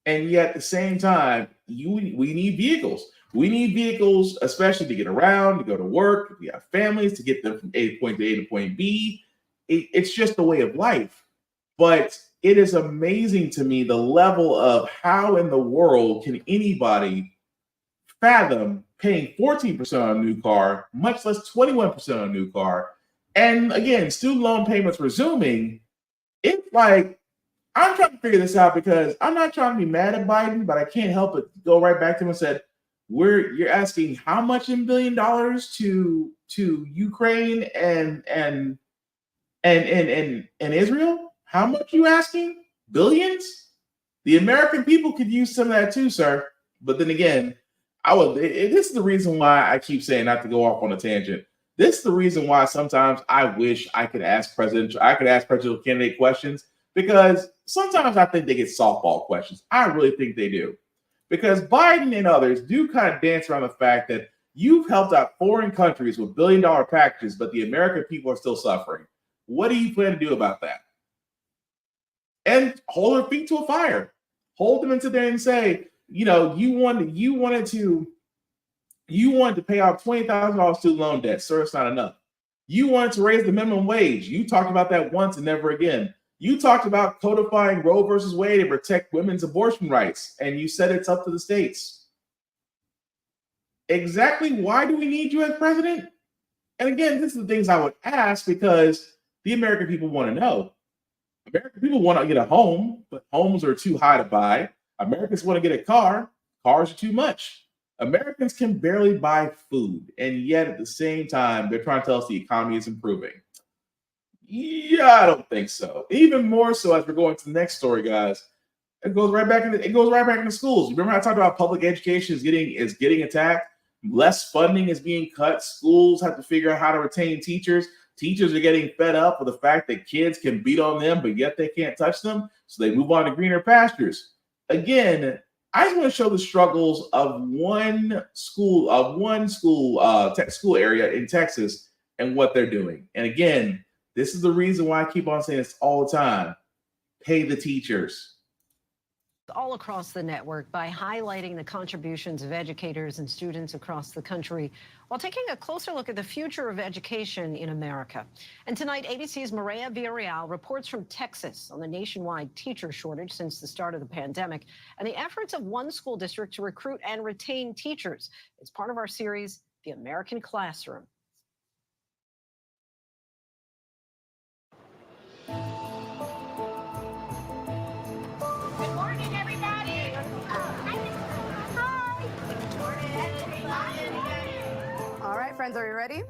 And yet at the same time, we need vehicles. We need vehicles, especially to get around, to go to work, we have families, to get them from point A to point B. It's just the way of life. But it is amazing to me the level of how in the world can anybody fathom paying 14% on a new car, much less 21% on a new car. And again, student loan payments resuming. It's like, I'm trying to figure this out because I'm not trying to be mad at Biden, but I can't help but go right back to him and said, you're asking how much in $1 billion to Ukraine and Israel? How much you asking? Billions? The American people could use some of that too, sir. But then again, this is the reason why I keep saying, not to go off on a tangent. This is the reason why sometimes I wish I could ask presidential candidate questions, because sometimes I think they get softball questions. I really think they do. Because Biden and others do kind of dance around the fact that you've helped out foreign countries with $1 billion packages, but the American people are still suffering. What do you plan to do about that? And hold their feet to a fire. Hold them into there and say, you wanted to pay off $20,000 student loan debt. Sir, it's not enough. You wanted to raise the minimum wage. You talked about that once and never again. You talked about codifying Roe versus Wade to protect women's abortion rights, and you said it's up to the states. Exactly why do we need you as president? And again, this is the things I would ask because the American people want to know. American people want to get a home, but homes are too high to buy. Americans want to get a car. Cars are too much. Americans can barely buy food, and yet at the same time, they're trying to tell us the economy is improving. Yeah, I don't think so. Even more so as we're going to the next story, guys. It goes right back into schools. Remember I talked about public education is getting attacked? Less funding is being cut. Schools have to figure out how to retain teachers. Teachers are getting fed up with the fact that kids can beat on them, but yet they can't touch them. So they move on to greener pastures. Again, I just want to show the struggles of one school tech school area in Texas and what they're doing. And again, this is the reason why I keep on saying this all the time. Pay the teachers. All across the network by highlighting the contributions of educators and students across the country while taking a closer look at the future of education in America. And tonight, ABC's Maria Villarreal reports from Texas on the nationwide teacher shortage since the start of the pandemic and the efforts of one school district to recruit and retain teachers. It's part of our series, The American Classroom. Good morning, everybody. Hi. Good morning. friends, are you ready?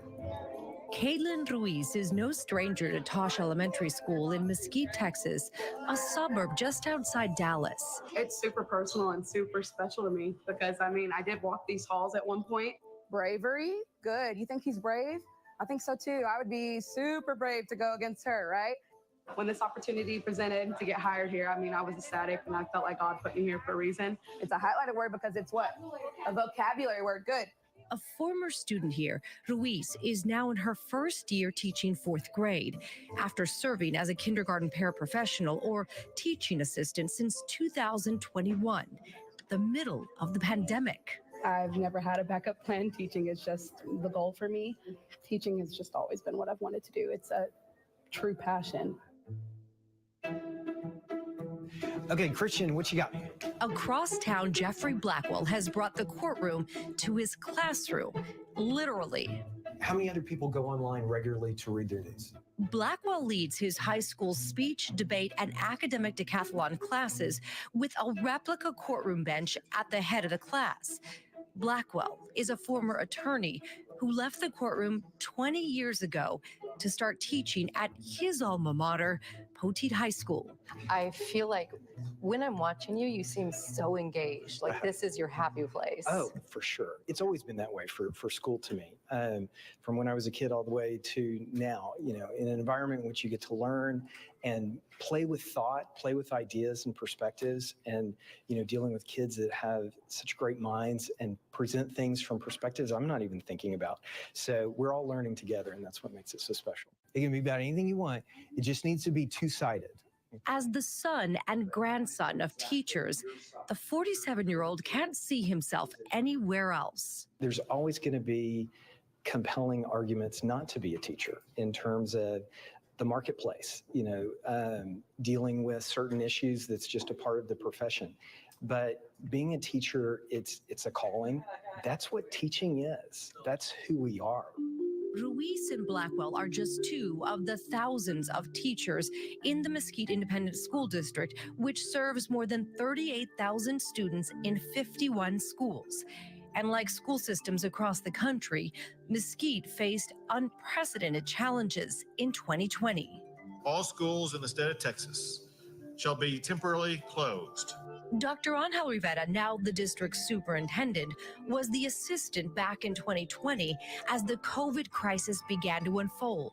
Caitlin Ruiz is no stranger to Tosh Elementary School in Mesquite, Texas, a suburb just outside Dallas. It's super personal and super special to me because, I mean, I did walk these halls at one point. Bravery? Good. You think he's brave? I think so too. I would be super brave to go against her, right? When this opportunity presented to get hired here, I mean, I was ecstatic and I felt like God put me here for a reason. It's a highlighted word because it's what? A vocabulary word. Good. A former student here, Ruiz is now in her first year teaching fourth grade after serving as a kindergarten paraprofessional or teaching assistant since 2021, the middle of the pandemic. I've never had a backup plan. Teaching is just the goal for me. Teaching has just always been what I've wanted to do. It's a true passion. Okay, Christian, what you got? Across town, Jeffrey Blackwell has brought the courtroom to his classroom, literally. How many other people go online regularly to read their news? Blackwell leads his high school speech, debate, and academic decathlon classes with a replica courtroom bench at the head of the class. Blackwell is a former attorney who left the courtroom 20 years ago to start teaching at his alma mater, Poteet High School. I feel like when I'm watching you, you seem so engaged. Like this is your happy place. Oh, for sure. It's always been that way for school to me. From when I was a kid all the way to now, you know, in an environment in which you get to learn and play with thought, play with ideas and perspectives, and, you know, dealing with kids that have such great minds and present things from perspectives I'm not even thinking about. So we're all learning together, and that's what makes it so special. It can be about anything you want. It just needs to be two-sided. As the son and grandson of teachers, the 47-year-old can't see himself anywhere else. There's always going to be compelling arguments not to be a teacher in terms of the marketplace, you know, dealing with certain issues that's just a part of the profession. But being a teacher, it's a calling. That's what teaching is. That's who we are. Ruiz and Blackwell are just two of the thousands of teachers in the Mesquite Independent School District, which serves more than 38,000 students in 51 schools. And like school systems across the country, Mesquite faced unprecedented challenges in 2020. All schools in the state of Texas shall be temporarily closed. Dr. Angel Rivera, now the district superintendent, was the assistant back in 2020 as the COVID crisis began to unfold.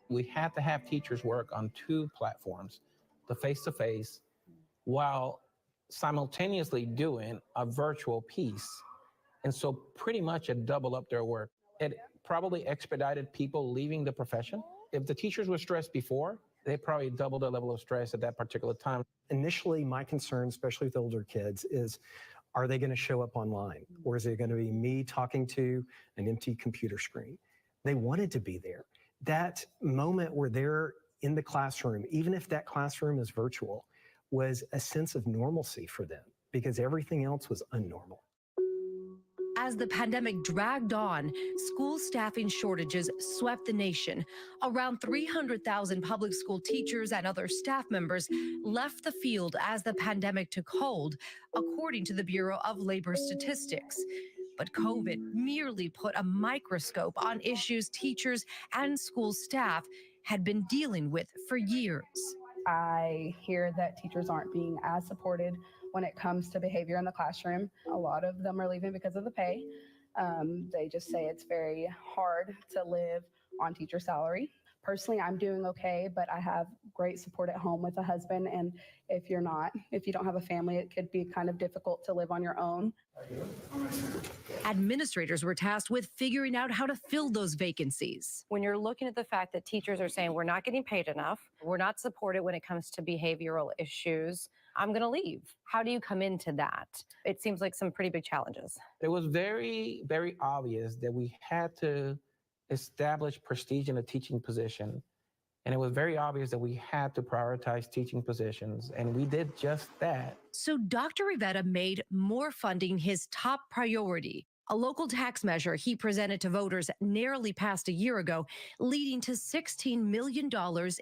We had to have teachers work on two platforms, the face-to-face, while simultaneously doing a virtual piece. And so pretty much it doubled up their work. It probably expedited people leaving the profession. If the teachers were stressed before, they probably doubled their level of stress at that particular time. Initially, my concern, especially with older kids, is are they going to show up online? Or is it going to be me talking to an empty computer screen? They wanted to be there. That moment where they're in the classroom, even if that classroom is virtual, was a sense of normalcy for them because everything else was unnormal. As the pandemic dragged on, school staffing shortages swept the nation. Around 300,000 public school teachers and other staff members left the field as the pandemic took hold, according to the Bureau of Labor Statistics. But COVID merely put a microscope on issues teachers and school staff had been dealing with for years. I hear that teachers aren't being as supported when it comes to behavior in the classroom. A lot of them are leaving because of the pay. They just say it's very hard to live on teacher salary. Personally, I'm doing okay, but I have great support at home with a husband. And if you don't have a family, it could be kind of difficult to live on your own. Administrators were tasked with figuring out how to fill those vacancies. When you're looking at the fact that teachers are saying we're not getting paid enough, we're not supported when it comes to behavioral issues, I'm going to leave. How do you come into that? It seems like some pretty big challenges. It was very, very obvious that we had to establish prestige in a teaching position. And it was very obvious that we had to prioritize teaching positions, and we did just that. So Dr. Rivera made more funding his top priority. A local tax measure he presented to voters narrowly passed a year ago, leading to $16 million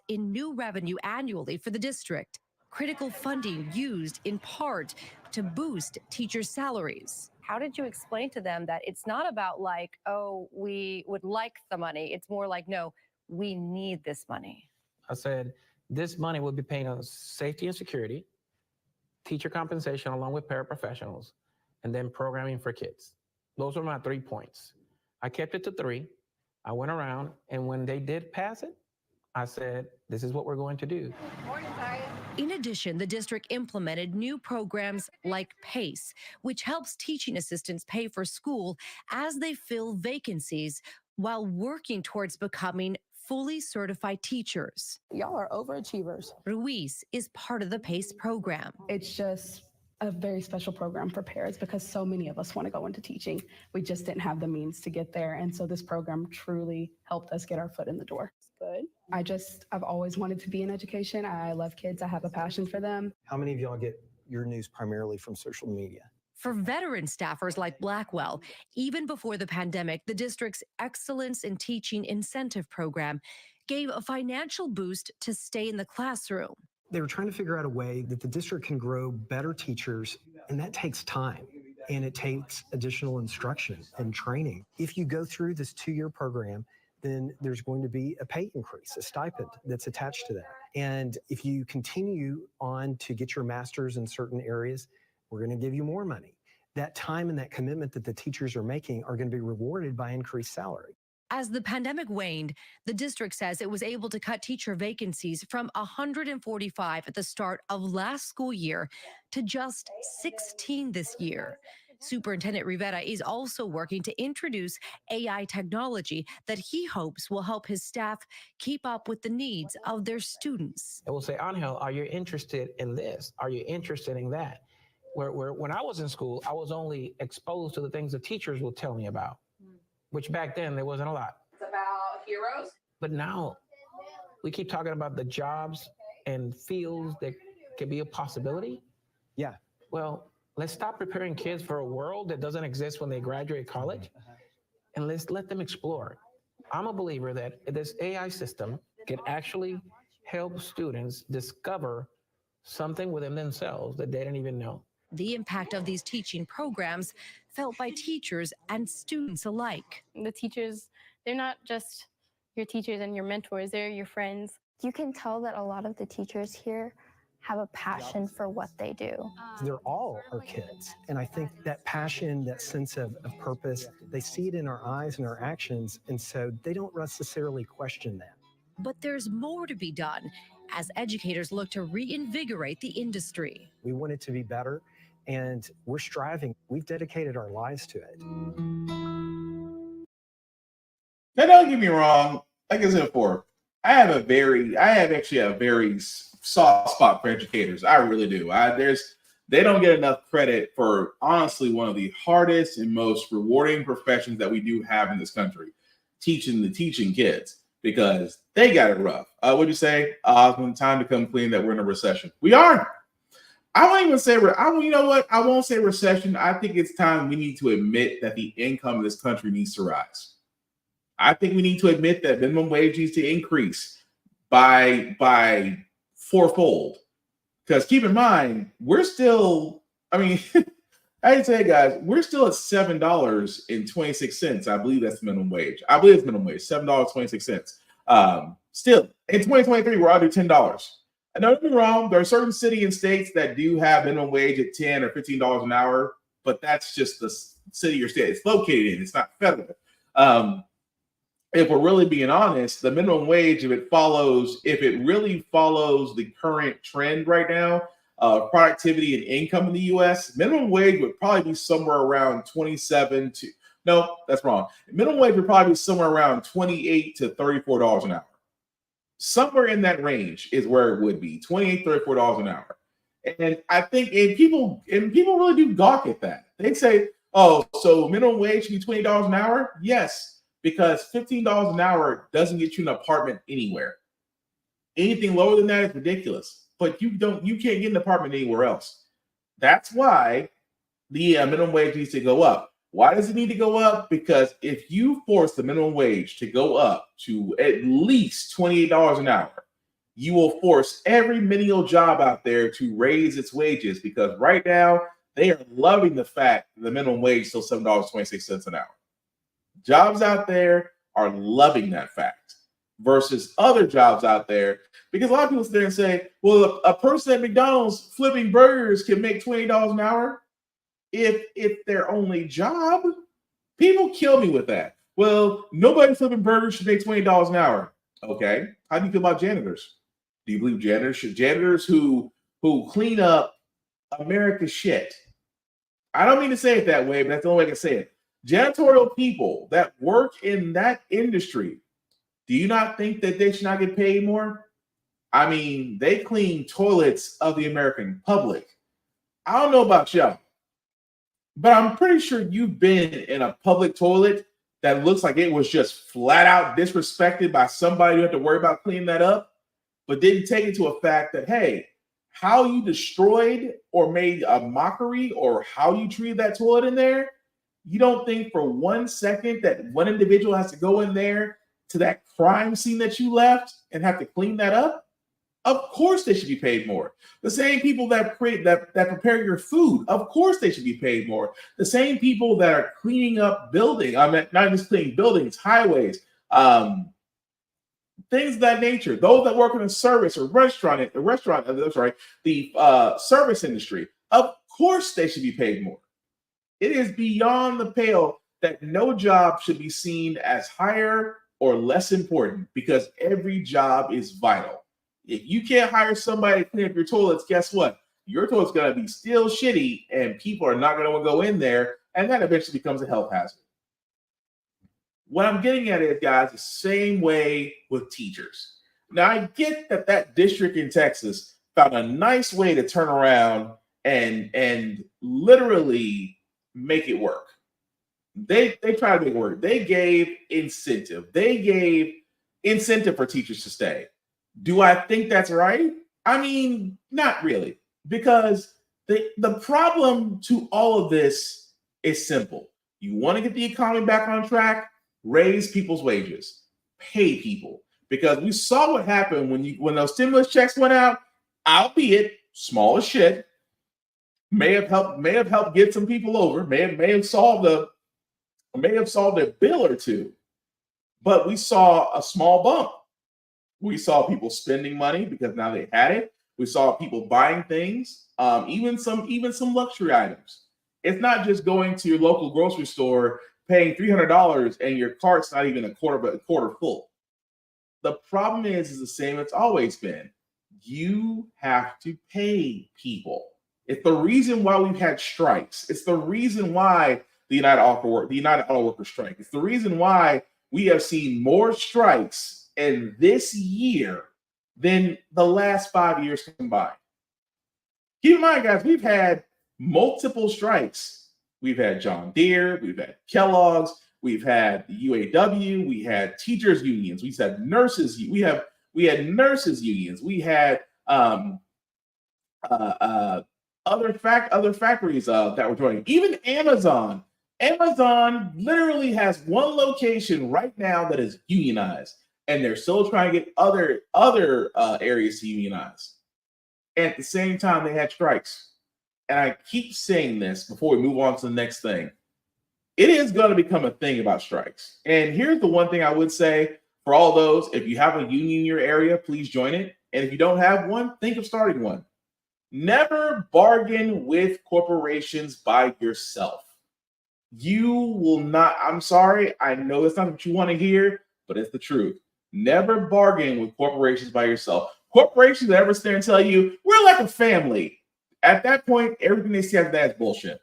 in new revenue annually for the district. critical funding used in part to boost teachers' salaries. How did you explain to them that it's not about like, oh, we would like the money? It's more like, no, we need this money. I said, this money will be paying on safety and security, teacher compensation along with paraprofessionals, and then programming for kids. Those were my 3 points. I kept it to 3. I went around, and when they did pass it, I said, this is what we're going to do. In addition, the district implemented new programs like PACE, which helps teaching assistants pay for school as they fill vacancies while working towards becoming fully certified teachers. Y'all are overachievers. Ruiz is part of the PACE program. It's just a very special program for parents because so many of us want to go into teaching. We just didn't have the means to get there. And so this program truly helped us get our foot in the door. Good. I've always wanted to be in education. I love kids. I have a passion for them. How many of y'all get your news primarily from social media? For veteran staffers like Blackwell, even before the pandemic, the district's Excellence in Teaching Incentive Program gave a financial boost to stay in the classroom. They were trying to figure out a way that the district can grow better teachers, and that takes time, and it takes additional instruction and training. If you go through this 2-year program, then there's going to be a pay increase, a stipend that's attached to that. And if you continue on to get your master's in certain areas, we're going to give you more money. That time and that commitment that the teachers are making are going to be rewarded by increased salary. As the pandemic waned, the district says it was able to cut teacher vacancies from 145 at the start of last school year to just 16 this year. Superintendent Rivera is also working to introduce AI technology that he hopes will help his staff keep up with the needs of their students. It will say, Angel, are you interested in this? Are you interested in that? Where when I was in school, I was only exposed to the things the teachers would tell me about, which back then there wasn't a lot. It's about heroes. But now we keep talking about the jobs and fields that could be a possibility. Yeah. Well, let's stop preparing kids for a world that doesn't exist when they graduate college, and let's let them explore. I'm a believer that this AI system could actually help students discover something within themselves that they didn't even know. The impact of these teaching programs felt by teachers and students alike. The teachers, they're not just your teachers and your mentors, they're your friends. You can tell that a lot of the teachers here have a passion for what they do. They're all our kids. And I think that passion, that sense of purpose, they see it in our eyes and our actions. And so they don't necessarily question that. But there's more to be done as educators look to reinvigorate the industry. We want it to be better, and we're striving. We've dedicated our lives to it. Now, don't get me wrong. Like I said before, I have actually a very soft spot for educators. I really do. They don't get enough credit for honestly one of the hardest and most rewarding professions that we do have in this country, teaching kids, because they got it rough. What'd you say? When time to come clean that we're in a recession. We are. I won't even say, you know what? I won't say recession. I think it's time we need to admit that the income of this country needs to rise. I think we need to admit that minimum wage needs to increase by fourfold. Because keep in mind, we're still, I hate to say it, guys, we're still at $7.26. I believe that's the minimum wage. $7.26. Still, in 2023, we're under $10. And don't get me wrong, there are certain cities and states that do have minimum wage at $10 or $15 an hour, but that's just the city or state it's located in. It's not federal. If we're really being honest, the minimum wage, if it really follows the current trend right now, productivity and income in the U.S., minimum wage would probably be somewhere around $27 to, no, that's wrong. Minimum wage would probably be somewhere around $28 to $34 an hour. Somewhere in that range is where it would be, $28, $34 an hour. And I think people really do gawk at that. They say, oh, so minimum wage should be $20 an hour? Yes, because $15 an hour doesn't get you an apartment anywhere. Anything lower than that is ridiculous. But you can't get an apartment anywhere else. That's why the minimum wage needs to go up. Why does it need to go up? Because if you force the minimum wage to go up to at least $28 an hour, you will force every menial job out there to raise its wages, because right now they are loving the fact that the minimum wage is still $7.26 an hour. Jobs out there are loving that fact versus other jobs out there, because a lot of people sit there and say, well, a person at McDonald's flipping burgers can make $20 an hour if their only job. People kill me with that. Well, nobody flipping burgers should make $20 an hour. Okay. How do you feel about janitors? Do you believe janitors who clean up America's shit? I don't mean to say it that way, but that's the only way I can say it. Janitorial people that work in that industry, do you not think that they should not get paid more? I mean, they clean toilets of the American public. I don't know about y'all, but I'm pretty sure you've been in a public toilet that looks like it was just flat out disrespected by somebody who had to worry about cleaning that up, but didn't take into a fact that, hey, how you destroyed or made a mockery or how you treated that toilet in there, you don't think for 1 second that one individual has to go in there to that crime scene that you left and have to clean that up? Of course they should be paid more. The same people that prepare your food, of course they should be paid more. The same people that are cleaning up buildings, I mean, not just cleaning buildings, highways, things of that nature. Those that work in a service or the service industry, of course they should be paid more. It is beyond the pale that no job should be seen as higher or less important, because every job is vital. If you can't hire somebody to clean up your toilets, guess what? Your toilet's going to be still shitty and people are not going to go in there, and that eventually becomes a health hazard. What I'm getting at is, guys, the same way with teachers. Now, I get that district in Texas found a nice way to turn around and literally make it work. They tried to make it work. They gave incentive. They gave incentive for teachers to stay. Do I think that's right? I mean, not really, because the problem to all of this is simple. You want to get the economy back on track, raise people's wages, pay people, because we saw what happened when those stimulus checks went out, albeit small as shit, may have helped get some people over, may have solved a bill or two, but we saw a small bump. We saw people spending money because now they had it. We saw people buying things, even some luxury items. It's not just going to your local grocery store, paying $300, and your cart's not even a quarter full. The problem is the same it's always been. You have to pay people. It's the reason why we've had strikes. It's the reason why the United Auto Workers strike. It's the reason why we have seen more strikes in this year than the last 5 years combined. Keep in mind, guys, we've had multiple strikes. We've had John Deere, we've had Kellogg's, we've had the UAW, we had teachers unions, we had nurses, we had nurses unions, we had other factories that were joining. Even Amazon. Amazon literally has one location right now that is unionized, and they're still trying to get other areas to unionize. And at the same time, they had strikes. And I keep saying this before we move on to the next thing. It is going to become a thing about strikes. And here's the one thing I would say for all those: if you have a union in your area, please join it. And if you don't have one, think of starting one. Never bargain with corporations by yourself. You will not, I'm sorry, I know that's not what you want to hear, but it's the truth. Never bargain with corporations by yourself. Corporations that ever stand and tell you, we're like a family. At that point, everything they say after that is bullshit.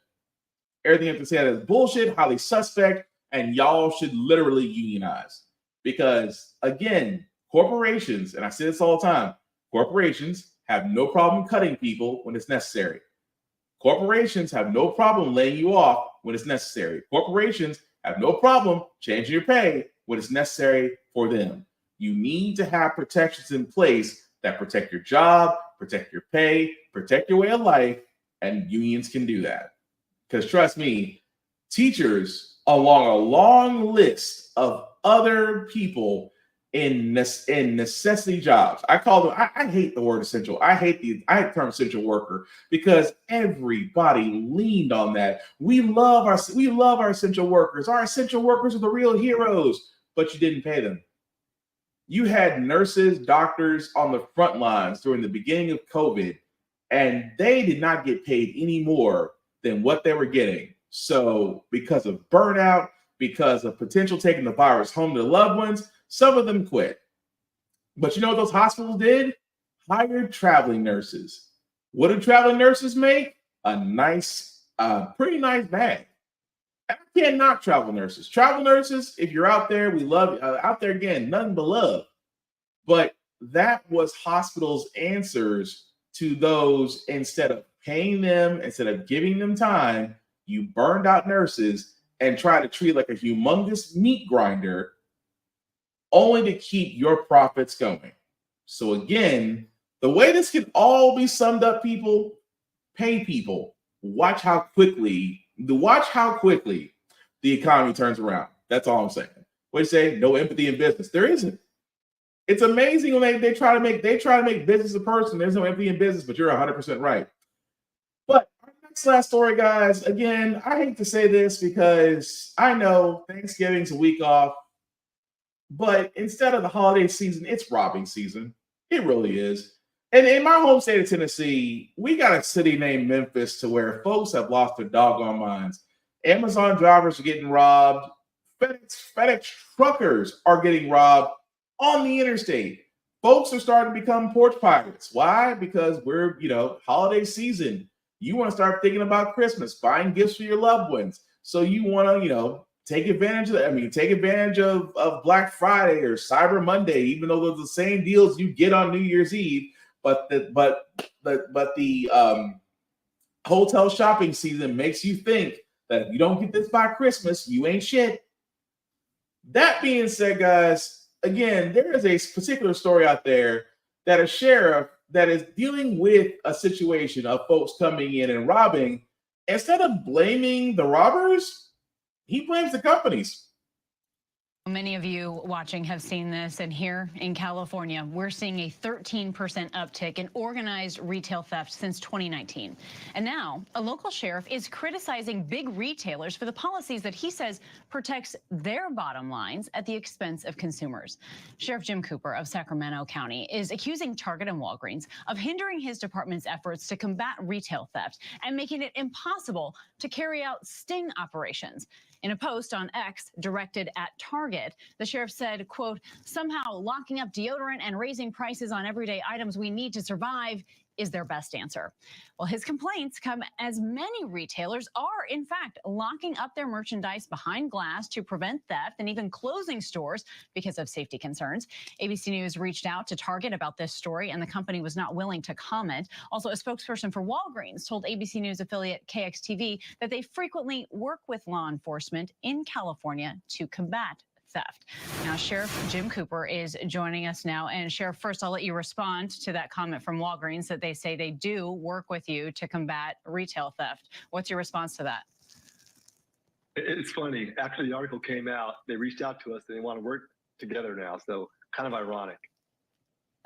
Everything they say that is bullshit, highly suspect, and y'all should literally unionize. Because, again, corporations, and I say this all the time, corporations have no problem cutting people when it's necessary. Corporations have no problem laying you off when it's necessary. Corporations have no problem changing your pay when it's necessary for them. You need to have protections in place that protect your job, protect your pay, protect your way of life, and unions can do that. Because trust me, teachers, along a long list of other people, in necessity jobs. I call them. I hate the word essential. I hate the term essential worker because everybody leaned on that. We love our essential workers. Our essential workers are the real heroes, but you didn't pay them. You had nurses, doctors on the front lines during the beginning of COVID, and they did not get paid any more than what they were getting. So because of burnout, because of potential taking the virus home to loved ones, some of them quit. But you know what those hospitals did? Hired traveling nurses. What do traveling nurses make? A nice, pretty nice bag. I can't knock travel nurses. Travel nurses, if you're out there, we love you. Out there again, nothing but love. But that was hospitals' answers to those. Instead of paying them, instead of giving them time, you burned out nurses and tried to treat like a humongous meat grinder only to keep your profits going. So again, the way this can all be summed up, people, pay people. Watch how quickly the economy turns around. That's all I'm saying. What do you say? No empathy in business. There isn't. It's amazing when they try to make business a person. There's no empathy in business, but you're 100% right. But our last story, guys. Again, I hate to say this because I know Thanksgiving's a week off, but instead of the holiday season, it's robbing season. It really is. And in my home state of Tennessee, we got a city named Memphis to where folks have lost their doggone minds. Amazon drivers are getting robbed. FedEx truckers are getting robbed on the interstate. Folks are starting to become porch pirates. Why? Because we're, holiday season. You want to start thinking about Christmas, buying gifts for your loved ones. So you want to, take advantage of Black Friday or Cyber Monday, even though those are the same deals you get on New Year's Eve. But the hotel shopping season makes you think that if you don't get this by Christmas, you ain't shit. That being said, guys, again, there is a particular story out there that a sheriff that is dealing with a situation of folks coming in and robbing, instead of blaming the robbers, he blames the companies. Many of you watching have seen this, and here in California, we're seeing a 13% uptick in organized retail theft since 2019. And now, a local sheriff is criticizing big retailers for the policies that he says protects their bottom lines at the expense of consumers. Sheriff Jim Cooper of Sacramento County is accusing Target and Walgreens of hindering his department's efforts to combat retail theft and making it impossible to carry out sting operations. In a post on X directed at Target, the sheriff said, quote, somehow locking up deodorant and raising prices on everyday items we need to survive is their best answer. Well, his complaints come as many retailers are, in fact, locking up their merchandise behind glass to prevent theft and even closing stores because of safety concerns. ABC News reached out to Target about this story, and the company was not willing to comment. Also, a spokesperson for Walgreens told ABC News affiliate KXTV that they frequently work with law enforcement in California to combat theft. Now, Sheriff Jim Cooper is joining us now. And Sheriff, first, I'll let you respond to that comment from Walgreens that they say they do work with you to combat retail theft. What's your response to that? It's funny. After the article came out, they reached out to us and they want to work together now. So kind of ironic.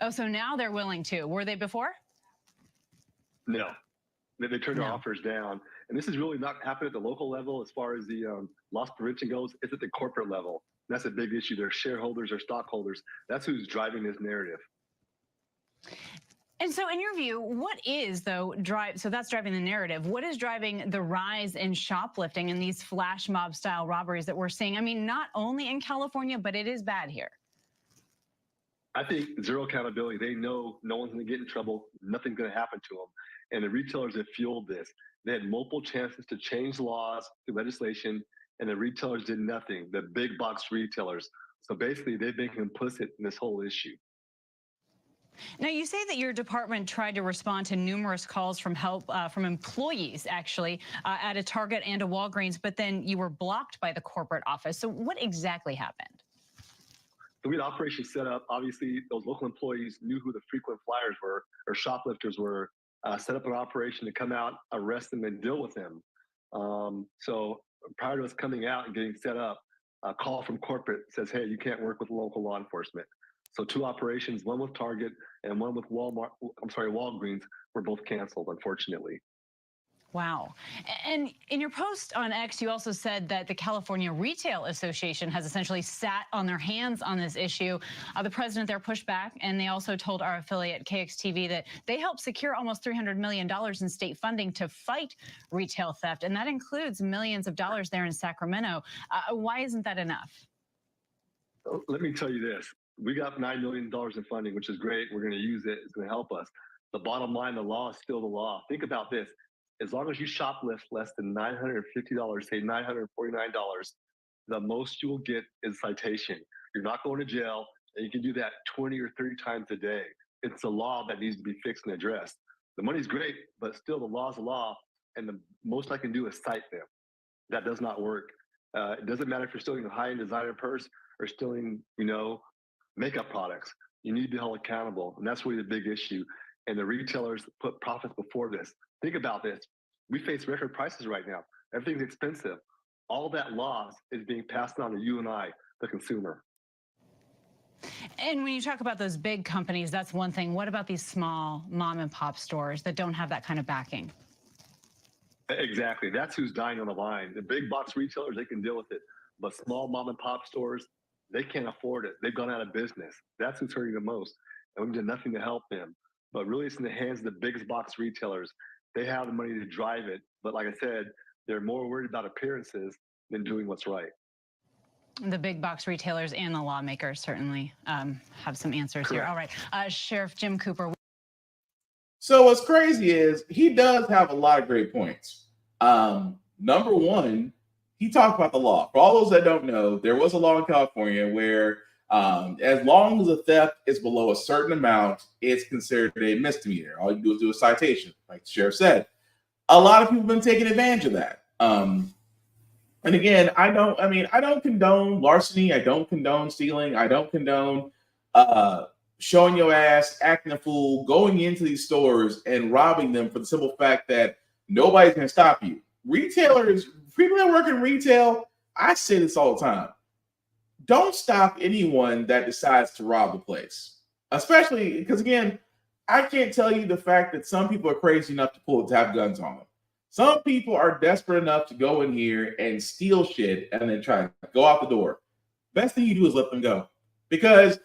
Oh, so now they're willing to. Were they before? No. They turned their offers down. And this is really not happening at the local level as far as the loss prevention goes. It's at the corporate level. That's a big issue. Their shareholders or stockholders. That's who's driving this narrative. And so in your view, what is, though, so that's driving the narrative. What is driving the rise in shoplifting and these flash mob style robberies that we're seeing? I mean, not only in California, but it is bad here. I think zero accountability. They know no one's going to get in trouble. Nothing's going to happen to them. And the retailers have fueled this. They had multiple chances to change laws through legislation, and the retailers did nothing, the big box retailers. So basically, they've been complicit in this whole issue. Now, you say that your department tried to respond to numerous calls from from employees, actually, at a Target and a Walgreens, but then you were blocked by the corporate office. So what exactly happened? So we had operations set up. Obviously, those local employees knew who the frequent flyers were or shoplifters were, set up an operation to come out, arrest them, and deal with them. So prior to us coming out and getting set up, a call from corporate says, hey, you can't work with local law enforcement. So 2 operations, one with Target and one with Walgreens, were both canceled, unfortunately. Wow. And in your post on X, you also said that the California Retail Association has essentially sat on their hands on this issue. The president there pushed back, and they also told our affiliate KXTV that they helped secure almost $300 million in state funding to fight retail theft, and that includes millions of dollars there in Sacramento. Why isn't that enough? Let me tell you this. We got $9 million in funding, which is great. We're going to use it. It's going to help us. The bottom line, the law is still the law. Think about this. As long as you shoplift less than $950, say $949, the most you will get is citation. You're not going to jail, and you can do that 20 or 30 times a day. It's a law that needs to be fixed and addressed. The money's great, but still the law's a law, and the most I can do is cite them. That does not work. It doesn't matter if you're stealing a high-end designer purse or stealing, makeup products. You need to be held accountable, and that's really the big issue. And the retailers put profits before this. Think about this. We face record prices right now. Everything's expensive. All that loss is being passed on to you and I, the consumer. And when you talk about those big companies, that's one thing. What about these small mom and pop stores that don't have that kind of backing? Exactly. That's who's dying on the line. The big box retailers, they can deal with it. But small mom and pop stores, they can't afford it. They've gone out of business. That's who's hurting the most. And we did nothing to help them. But really, it's in the hands of the biggest box retailers. They have the money to drive it. But like I said, they're more worried about appearances than doing what's right. The big box retailers and the lawmakers certainly have some answers here. All right. Sheriff Jim Cooper. So what's crazy is he does have a lot of great points. Number one, he talked about the law. For all those that don't know, there was a law in California where as long as a theft is below a certain amount, it's considered a misdemeanor. All you do is do a citation, like the sheriff said. A lot of people have been taking advantage of that. And again, I don't condone larceny. I don't condone stealing. I don't condone showing your ass, acting a fool, going into these stores and robbing them for the simple fact that nobody's going to stop you. Retailers, people that work in retail, I say this all the time. Don't stop anyone that decides to rob the place, especially because, again, I can't tell you the fact that some people are crazy enough to have guns on them. Some people are desperate enough to go in here and steal shit and then try to go out the door. Best thing you do is let them go, because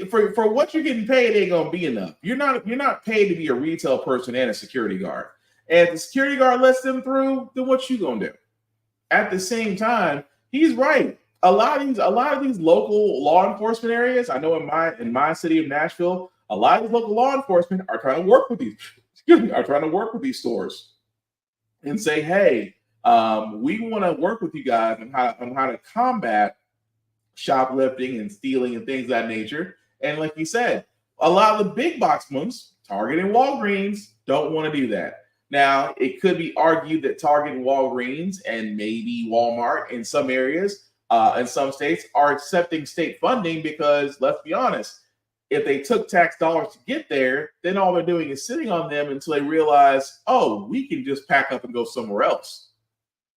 for what you're getting paid ain't gonna be enough. You're not paid to be a retail person and a security guard. And if the security guard lets them through, then what you gonna do? At the same time, he's right. A lot of these local law enforcement areas, I know in my city of Nashville, a lot of these local law enforcement are trying to work with these stores and say, hey, we want to work with you guys on how to combat shoplifting and stealing and things of that nature. And like you said, a lot of the big box ones, Target and Walgreens, don't want to do that. Now, it could be argued that Target and Walgreens and maybe Walmart in some areas, in some states, are accepting state funding because, let's be honest, if they took tax dollars to get there, then all they're doing is sitting on them until they realize, oh, we can just pack up and go somewhere else,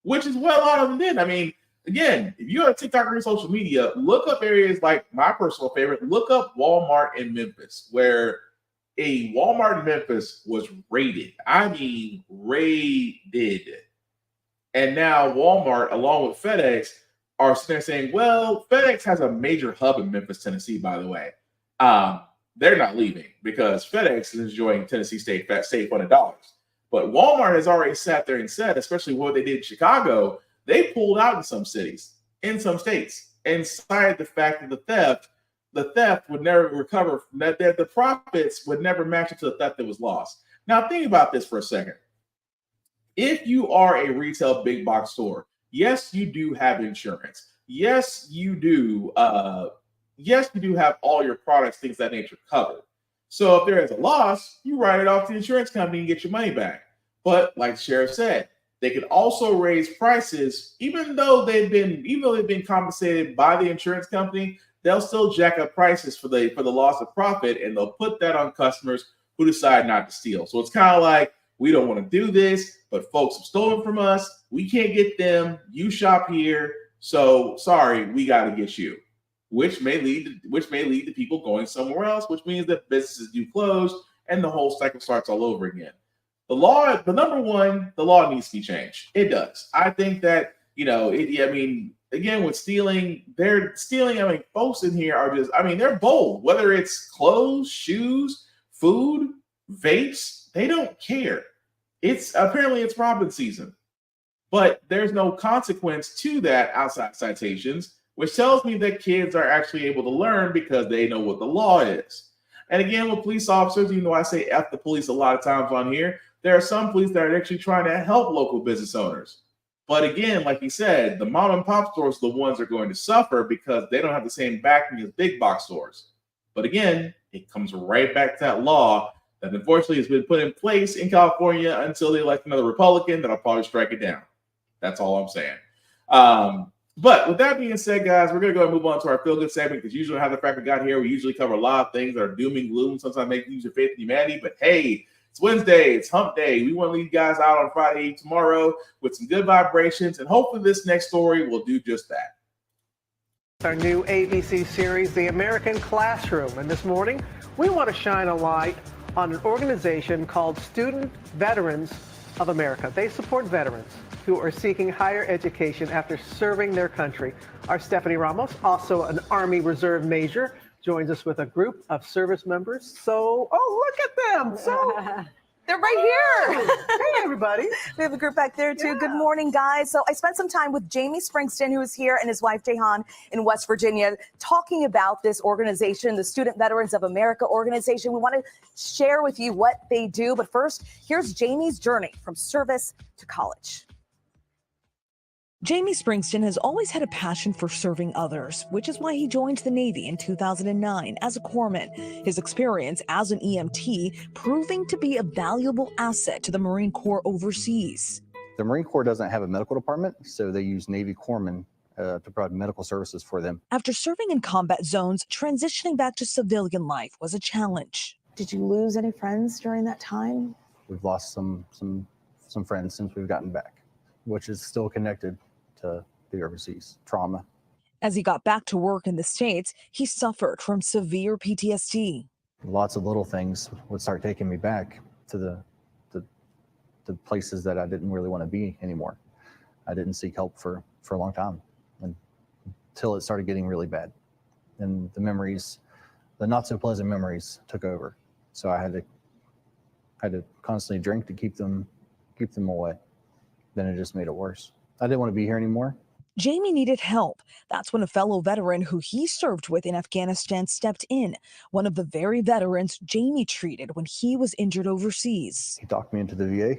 which is what a lot of them did. I mean, again, if you're on TikTok or social media, look up areas like my personal favorite. Look up Walmart in Memphis, where a Walmart in Memphis was raided. I mean, raided. And now Walmart, along with FedEx, are sitting there saying, well, FedEx has a major hub in Memphis, Tennessee, by the way. They're not leaving because FedEx is enjoying Tennessee state funded dollars. But Walmart has already sat there and said, especially what they did in Chicago, they pulled out in some cities, in some states, and cited the fact that the theft would never recover, that the profits would never match up to the theft that was lost. Now, think about this for a second. If you are a retail big box store, yes, you do have insurance. Yes, you do. Yes, you do have all your products, things of that nature covered. So if there is a loss, you write it off to the insurance company and get your money back. But like the sheriff said, they could also raise prices, even though they've been compensated by the insurance company. They'll still jack up prices for the loss of profit, and they'll put that on customers who decide not to steal. So it's kind of like, we don't want to do this, but folks have stolen from us. We can't get them. You shop here. So sorry, we got to get you, which may lead to people going somewhere else, which means that businesses do close and the whole cycle starts all over again. The law needs to be changed. It does. I think that, again, with stealing, they're stealing. I mean, folks in here are just, they're bold. Whether it's clothes, shoes, food, vapes, they don't care. It's robin season. But there's no consequence to that outside citations, which tells me that kids are actually able to learn because they know what the law is. And again, with police officers, I say F the police a lot of times on here, there are some police that are actually trying to help local business owners. But again, like he said, the mom and pop stores are the ones that are going to suffer because they don't have the same backing as big box stores. But again, it comes right back to that law that unfortunately has been put in place in California until they elect another Republican that'll probably strike it down. That's all I'm saying. But with that being said, guys, we're going to go and move on to our feel-good segment because usually how the Frack we got here, we usually cover a lot of things that are doom and gloom, sometimes make you lose your faith in humanity. But hey, it's Wednesday, it's hump day. We want to leave you guys out on Friday tomorrow with some good vibrations, and hopefully this next story will do just that. Our new ABC series, The American Classroom. And this morning, we want to shine a light on an organization called Student Veterans of America. They support veterans who are seeking higher education after serving their country. Our Stephanie Ramos, also an Army Reserve Major, joins us with a group of service members. So, look at them. So they're right here. Hey, everybody. We have a group back there, too. Yeah. Good morning, guys. So I spent some time with Jamie Springston, who is here, and his wife, Jehan, in West Virginia, talking about this organization, the Student Veterans of America organization. We want to share with you what they do. But first, here's Jamie's journey from service to college. Jamie Springston has always had a passion for serving others, which is why he joined the Navy in 2009 as a corpsman. His experience as an EMT proving to be a valuable asset to the Marine Corps overseas. The Marine Corps doesn't have a medical department, so they use Navy corpsmen to provide medical services for them. After serving in combat zones, transitioning back to civilian life was a challenge. Did you lose any friends during that time? We've lost some friends since we've gotten back, which is still connected to the overseas trauma. As he got back to work in the States, he suffered from severe PTSD. Lots of little things would start taking me back to the places that I didn't really want to be anymore. I didn't seek help for a long time until it started getting really bad. And the memories, the not so pleasant memories took over. So I had to constantly drink to keep them away. Then it just made it worse. I didn't want to be here anymore. Jamie needed help. That's when a fellow veteran who he served with in Afghanistan stepped in, one of the very veterans Jamie treated when he was injured overseas. He talked me into the VA,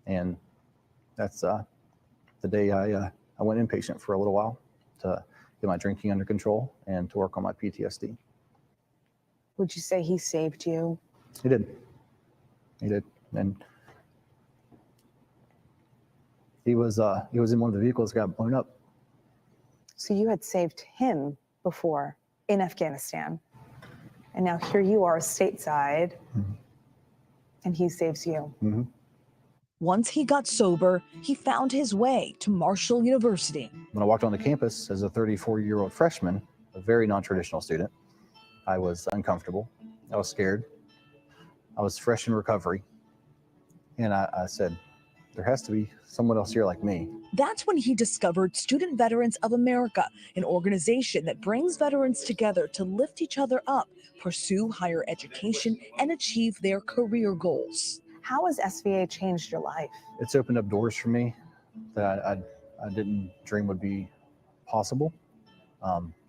and that's the day I went inpatient for a little while to get my drinking under control and to work on my PTSD. Would you say he saved you? He did. And he was in one of the vehicles that got blown up. So you had saved him before in Afghanistan, and now here you are stateside, and he saves you. Mm-hmm. Once he got sober, he found his way to Marshall University. When I walked on the campus as a 34-year-old freshman, a very non-traditional student, I was uncomfortable. I was scared. I was fresh in recovery. And I said, there has to be someone else here like me. That's when he discovered Student Veterans of America, an organization that brings veterans together to lift each other up, pursue higher education, and achieve their career goals. How has SVA changed your life? It's opened up doors for me that I didn't dream would be possible.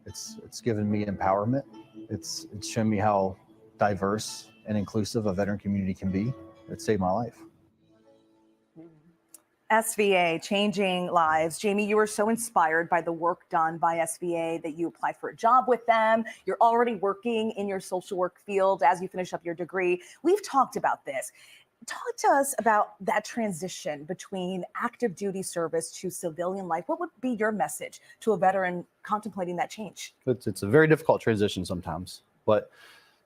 It's given me empowerment. It's shown me how diverse and inclusive a veteran community can be. It saved my life. SVA, changing lives. Jamie, you were so inspired by the work done by SVA that you applied for a job with them. You're already working in your social work field as you finish up your degree. We've talked about this. Talk to us about that transition between active duty service to civilian life. What would be your message to a veteran contemplating that change? It's a very difficult transition sometimes, but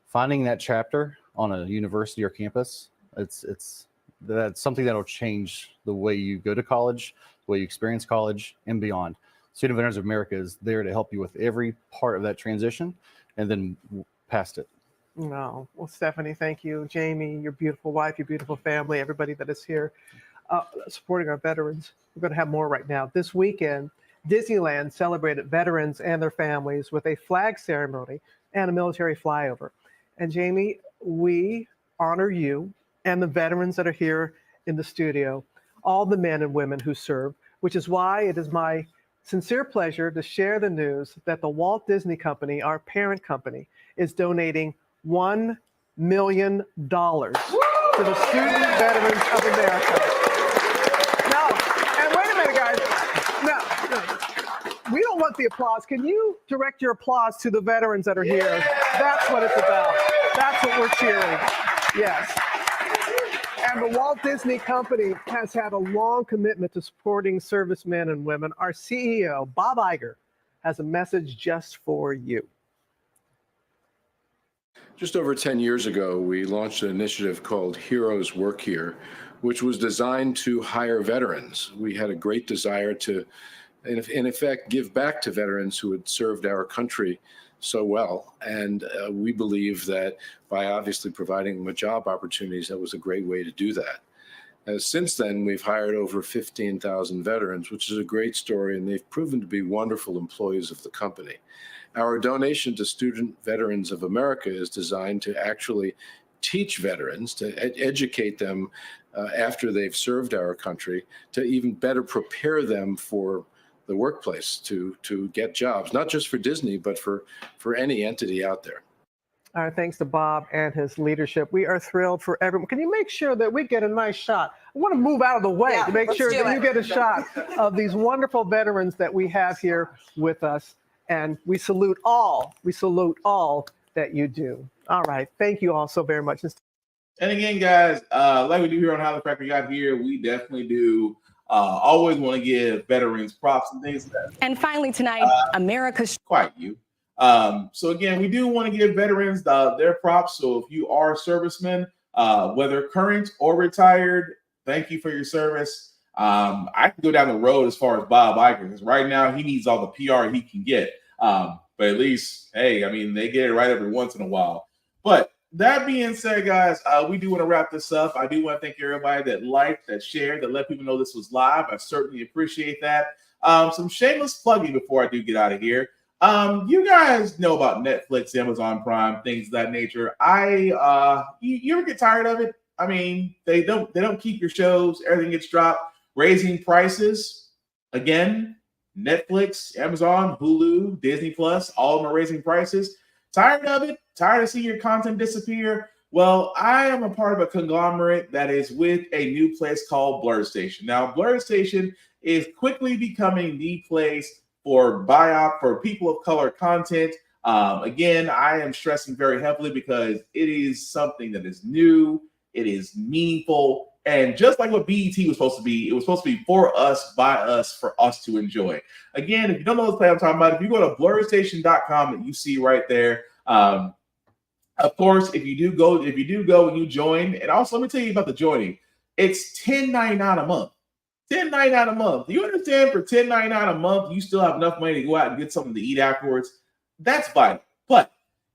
finding that chapter on a university or campus, that's something that'll change the way you go to college, the way you experience college, and beyond. Student Veterans of America is there to help you with every part of that transition and then past it. No. Well, Stephanie, thank you. Jamie, your beautiful wife, your beautiful family, everybody that is here supporting our veterans. We're going to have more right now. This weekend, Disneyland celebrated veterans and their families with a flag ceremony and a military flyover. And Jamie, we honor you and the veterans that are here in the studio, all the men and women who serve, which is why it is my sincere pleasure to share the news that the Walt Disney Company, our parent company, is donating $1 million to the Student Veterans of America. No, and wait a minute, guys. No, we don't want the applause. Can you direct your applause to the veterans that are here? That's what it's about. That's what we're cheering. Yes. And the Walt Disney Company has had a long commitment to supporting servicemen and women. Our CEO, Bob Iger, has a message just for you. Just over 10 years ago, we launched an initiative called Heroes Work Here, which was designed to hire veterans. We had a great desire to, in effect, give back to veterans who had served our country so well. And we believe that by obviously providing them job opportunities, that was a great way to do that. Since then, we've hired over 15,000 veterans, which is a great story, and they've proven to be wonderful employees of the company. Our donation to Student Veterans of America is designed to actually teach veterans, to educate them after they've served our country, to even better prepare them for the workplace to get jobs, not just for Disney, but for any entity out there. All right, thanks to Bob and his leadership. We are thrilled for everyone. Can you make sure that we get a nice shot? I want to move out of the way to make sure that you get a shot of these wonderful veterans that we have here with us. And we salute all that you do. All right, thank you all so very much. And again, guys, like we do here on How the Frack Got Here, we definitely do always want to give veterans props and things like that. And finally tonight, America's quite you. So again, we do want to give veterans their props. So if you are a serviceman, whether current or retired, thank you for your service. I can go down the road as far as Bob Iger, because right now he needs all the PR he can get. But at least, hey, I mean, they get it right every once in a while. But that being said, guys, we do want to wrap this up. I do want to thank everybody that liked, that shared, that let people know this was live. I certainly appreciate that. Some shameless plugging before I do get out of here. You guys know about Netflix, Amazon Prime, things of that nature. You ever get tired of it? I mean, they don't keep your shows. Everything gets dropped. Raising prices. Again, Netflix, Amazon, Hulu, Disney Plus, all of them are raising prices. Tired of it? Tired of seeing your content disappear? Well, I am a part of a conglomerate that is with a new place called Blur Station. Now, Blur Station is quickly becoming the place for BIOP, for people of color content. Again, I am stressing very heavily because it is something that is new, it is meaningful, and just like what BET was supposed to be, it was supposed to be for us, by us, for us to enjoy. Again, if you don't know what play I'm talking about, if you go to blurstation.com that you see right there, of course, if you do go and you join, and also let me tell you about the joining, it's $10.99 a month. $10.99 a month. You understand? For $10.99 a month, you still have enough money to go out and get something to eat afterwards. That's vital. But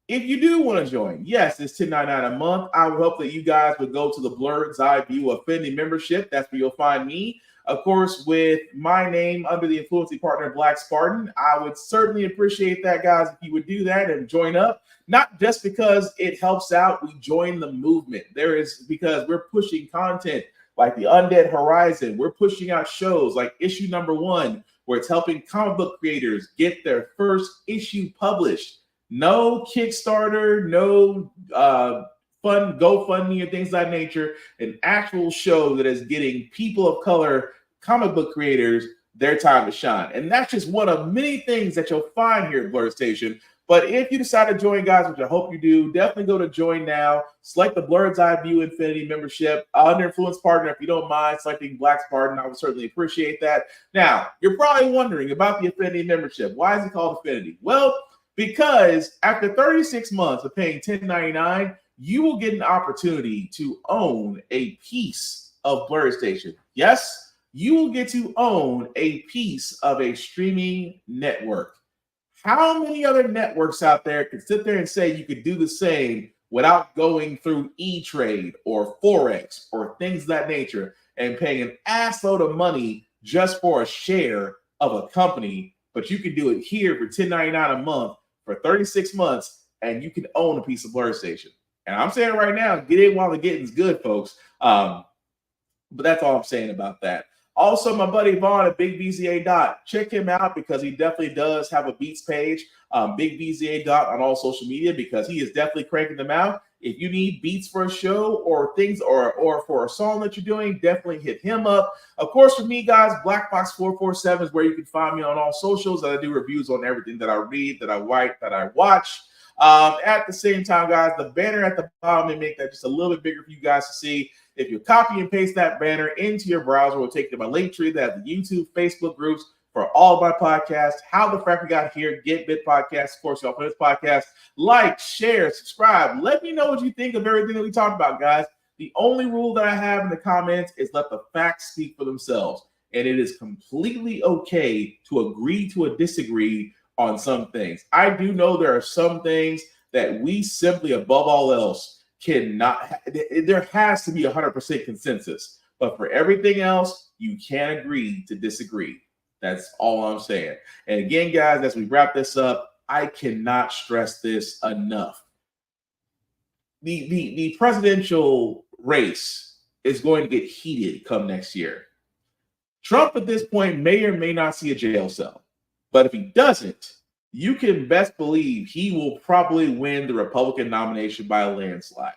if you do want to join, yes, it's $10.99 a month. I would hope that you guys would go to the Blurred's Eye View Affinity membership. That's where you'll find me. Of course, with my name under the influencing partner Black Spartan, I would certainly appreciate that, guys, if you would do that and join up. Not just because it helps out, we join the movement. Because we're pushing content like the Undead Horizon. We're pushing out shows like Issue Number 1, where it's helping comic book creators get their first issue published. No Kickstarter, no fun GoFundMe or things of that nature. An actual show that is getting people of color comic book creators their time to shine. And that's just one of many things that you'll find here at Blur Station. But if you decide to join, guys, which I hope you do, definitely go to join now. Select the Blurred's Eye View Infinity membership. Under influence partner, if you don't mind selecting Black Spartan, I would certainly appreciate that. Now, you're probably wondering about the Infinity membership. Why is it called Infinity? Well, because after 36 months of paying $10.99, you will get an opportunity to own a piece of Blur Station. Yes, you will get to own a piece of a streaming network. How many other networks out there could sit there and say you could do the same without going through E-Trade or Forex or things of that nature and paying an assload of money just for a share of a company? But you can do it here for $10.99 a month for 36 months, and you can own a piece of Blur Station. And I'm saying right now, get in while the getting's good, folks. But that's all I'm saying about that. Also, my buddy Vaughn at Big VZA Dot, check him out because he definitely does have a beats page, Big VZA Dot on all social media, because he is definitely cranking them out. If you need beats for a show or things or for a song that you're doing, definitely hit him up. Of course, for me, guys, Black Box 447 is where you can find me on all socials. I do reviews on everything that I read, that I write, that I watch. At the same time, guys, the banner at the bottom, they make that just a little bit bigger for you guys to see. If you copy and paste that banner into your browser, we'll take you to my link tree that have the YouTube, Facebook groups for all of my podcasts, How the Frack We Got Here, Get Bit Podcast, of course, y'all for this podcast. Like, share, subscribe. Let me know what you think of everything that we talked about, guys. The only rule that I have in the comments is let the facts speak for themselves. And it is completely okay to agree to a disagree on some things. I do know there are some things that we simply, above all else, cannot. There has to be 100% consensus. But for everything else, you can agree to disagree. That's all I'm saying. And again, guys, as we wrap this up, I cannot stress this enough. The presidential race is going to get heated come next year. Trump at this point may or may not see a jail cell. But if he doesn't, you can best believe he will probably win the Republican nomination by a landslide.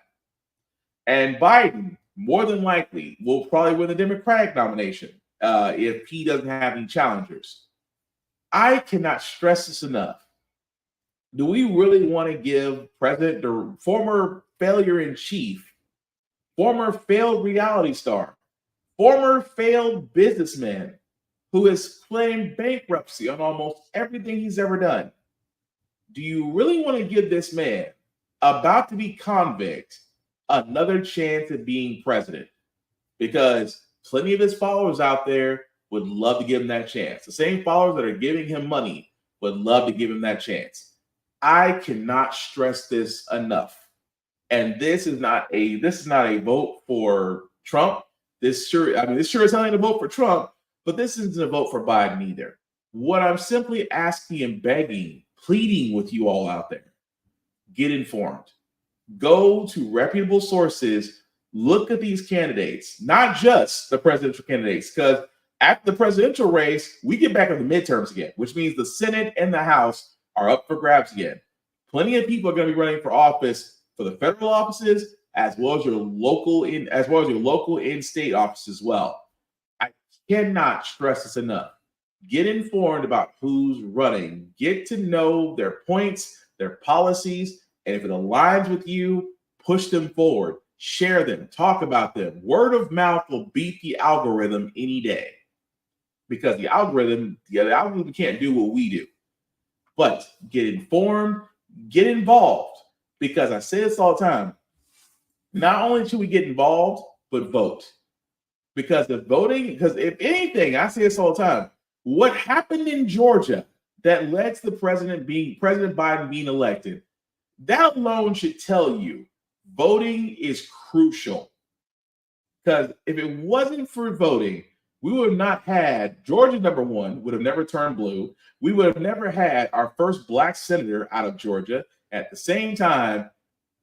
And Biden, more than likely, will probably win the Democratic nomination if he doesn't have any challengers. I cannot stress this enough. Do we really want to give President, the former failure in chief, former failed reality star, former failed businessman, who has claimed bankruptcy on almost everything he's ever done, do you really want to give this man, about to be convict, another chance at being president? Because plenty of his followers out there would love to give him that chance. The same followers that are giving him money would love to give him that chance. I cannot stress this enough. And this is not a vote for Trump. This sure is telling a vote for Trump, but this isn't a vote for Biden either. What I'm simply asking and begging, pleading with you all out there, get informed. Go to reputable sources. Look at these candidates, not just the presidential candidates, because after the presidential race, we get back in the midterms again, which means the Senate and the House are up for grabs again. Plenty of people are going to be running for office, for the federal offices, as well as your local in-state offices as well. I cannot stress this enough. Get informed about who's running. Get to know their points, their policies, and if it aligns with you, push them forward. Share them. Talk about them. Word of mouth will beat the algorithm any day, because the algorithm can't do what we do. But get informed, get involved, because I say this all the time. Not only should we get involved, but vote. Because if anything, I say this all the time, what happened in Georgia that led to President Biden being elected, that alone should tell you voting is crucial. Because if it wasn't for voting, we would have not had Georgia, number one, would have never turned blue. We would have never had our first black senator out of Georgia. At the same time,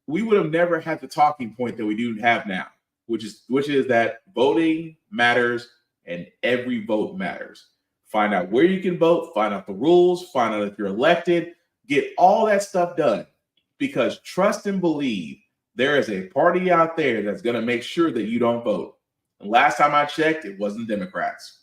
we would have never had the talking point that we do have now, which is that voting matters and every vote matters. Find out where you can vote, find out the rules, find out if you're elected, get all that stuff done. Because trust and believe, there is a party out there that's going to make sure that you don't vote. And last time I checked, it wasn't Democrats.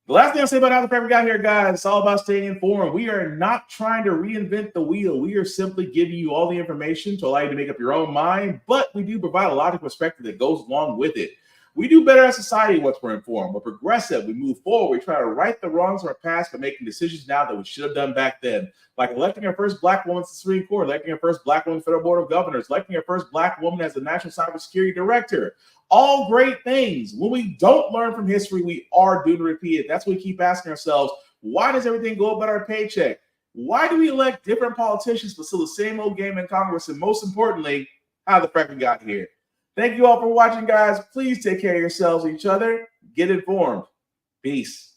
The last thing I'll say about how the Frack we got here, guys, it's all about staying informed. We are not trying to reinvent the wheel. We are simply giving you all the information to allow you to make up your own mind, but we do provide a lot of perspective that goes along with it. We do better as society once we're informed. We're progressive. We move forward. We try to right the wrongs of our past by making decisions now that we should have done back then. Like electing our first black woman to the Supreme Court, electing our first black woman to the Federal Board of Governors, electing our first black woman as the National Cybersecurity Director. All great things. When we don't learn from history, we are doomed to repeat it. That's what we keep asking ourselves. Why does everything go about our paycheck? Why do we elect different politicians but still the same old game in Congress? And most importantly, how the Frack got here. Thank you all for watching, guys. Please take care of yourselves and each other. Get informed. Peace.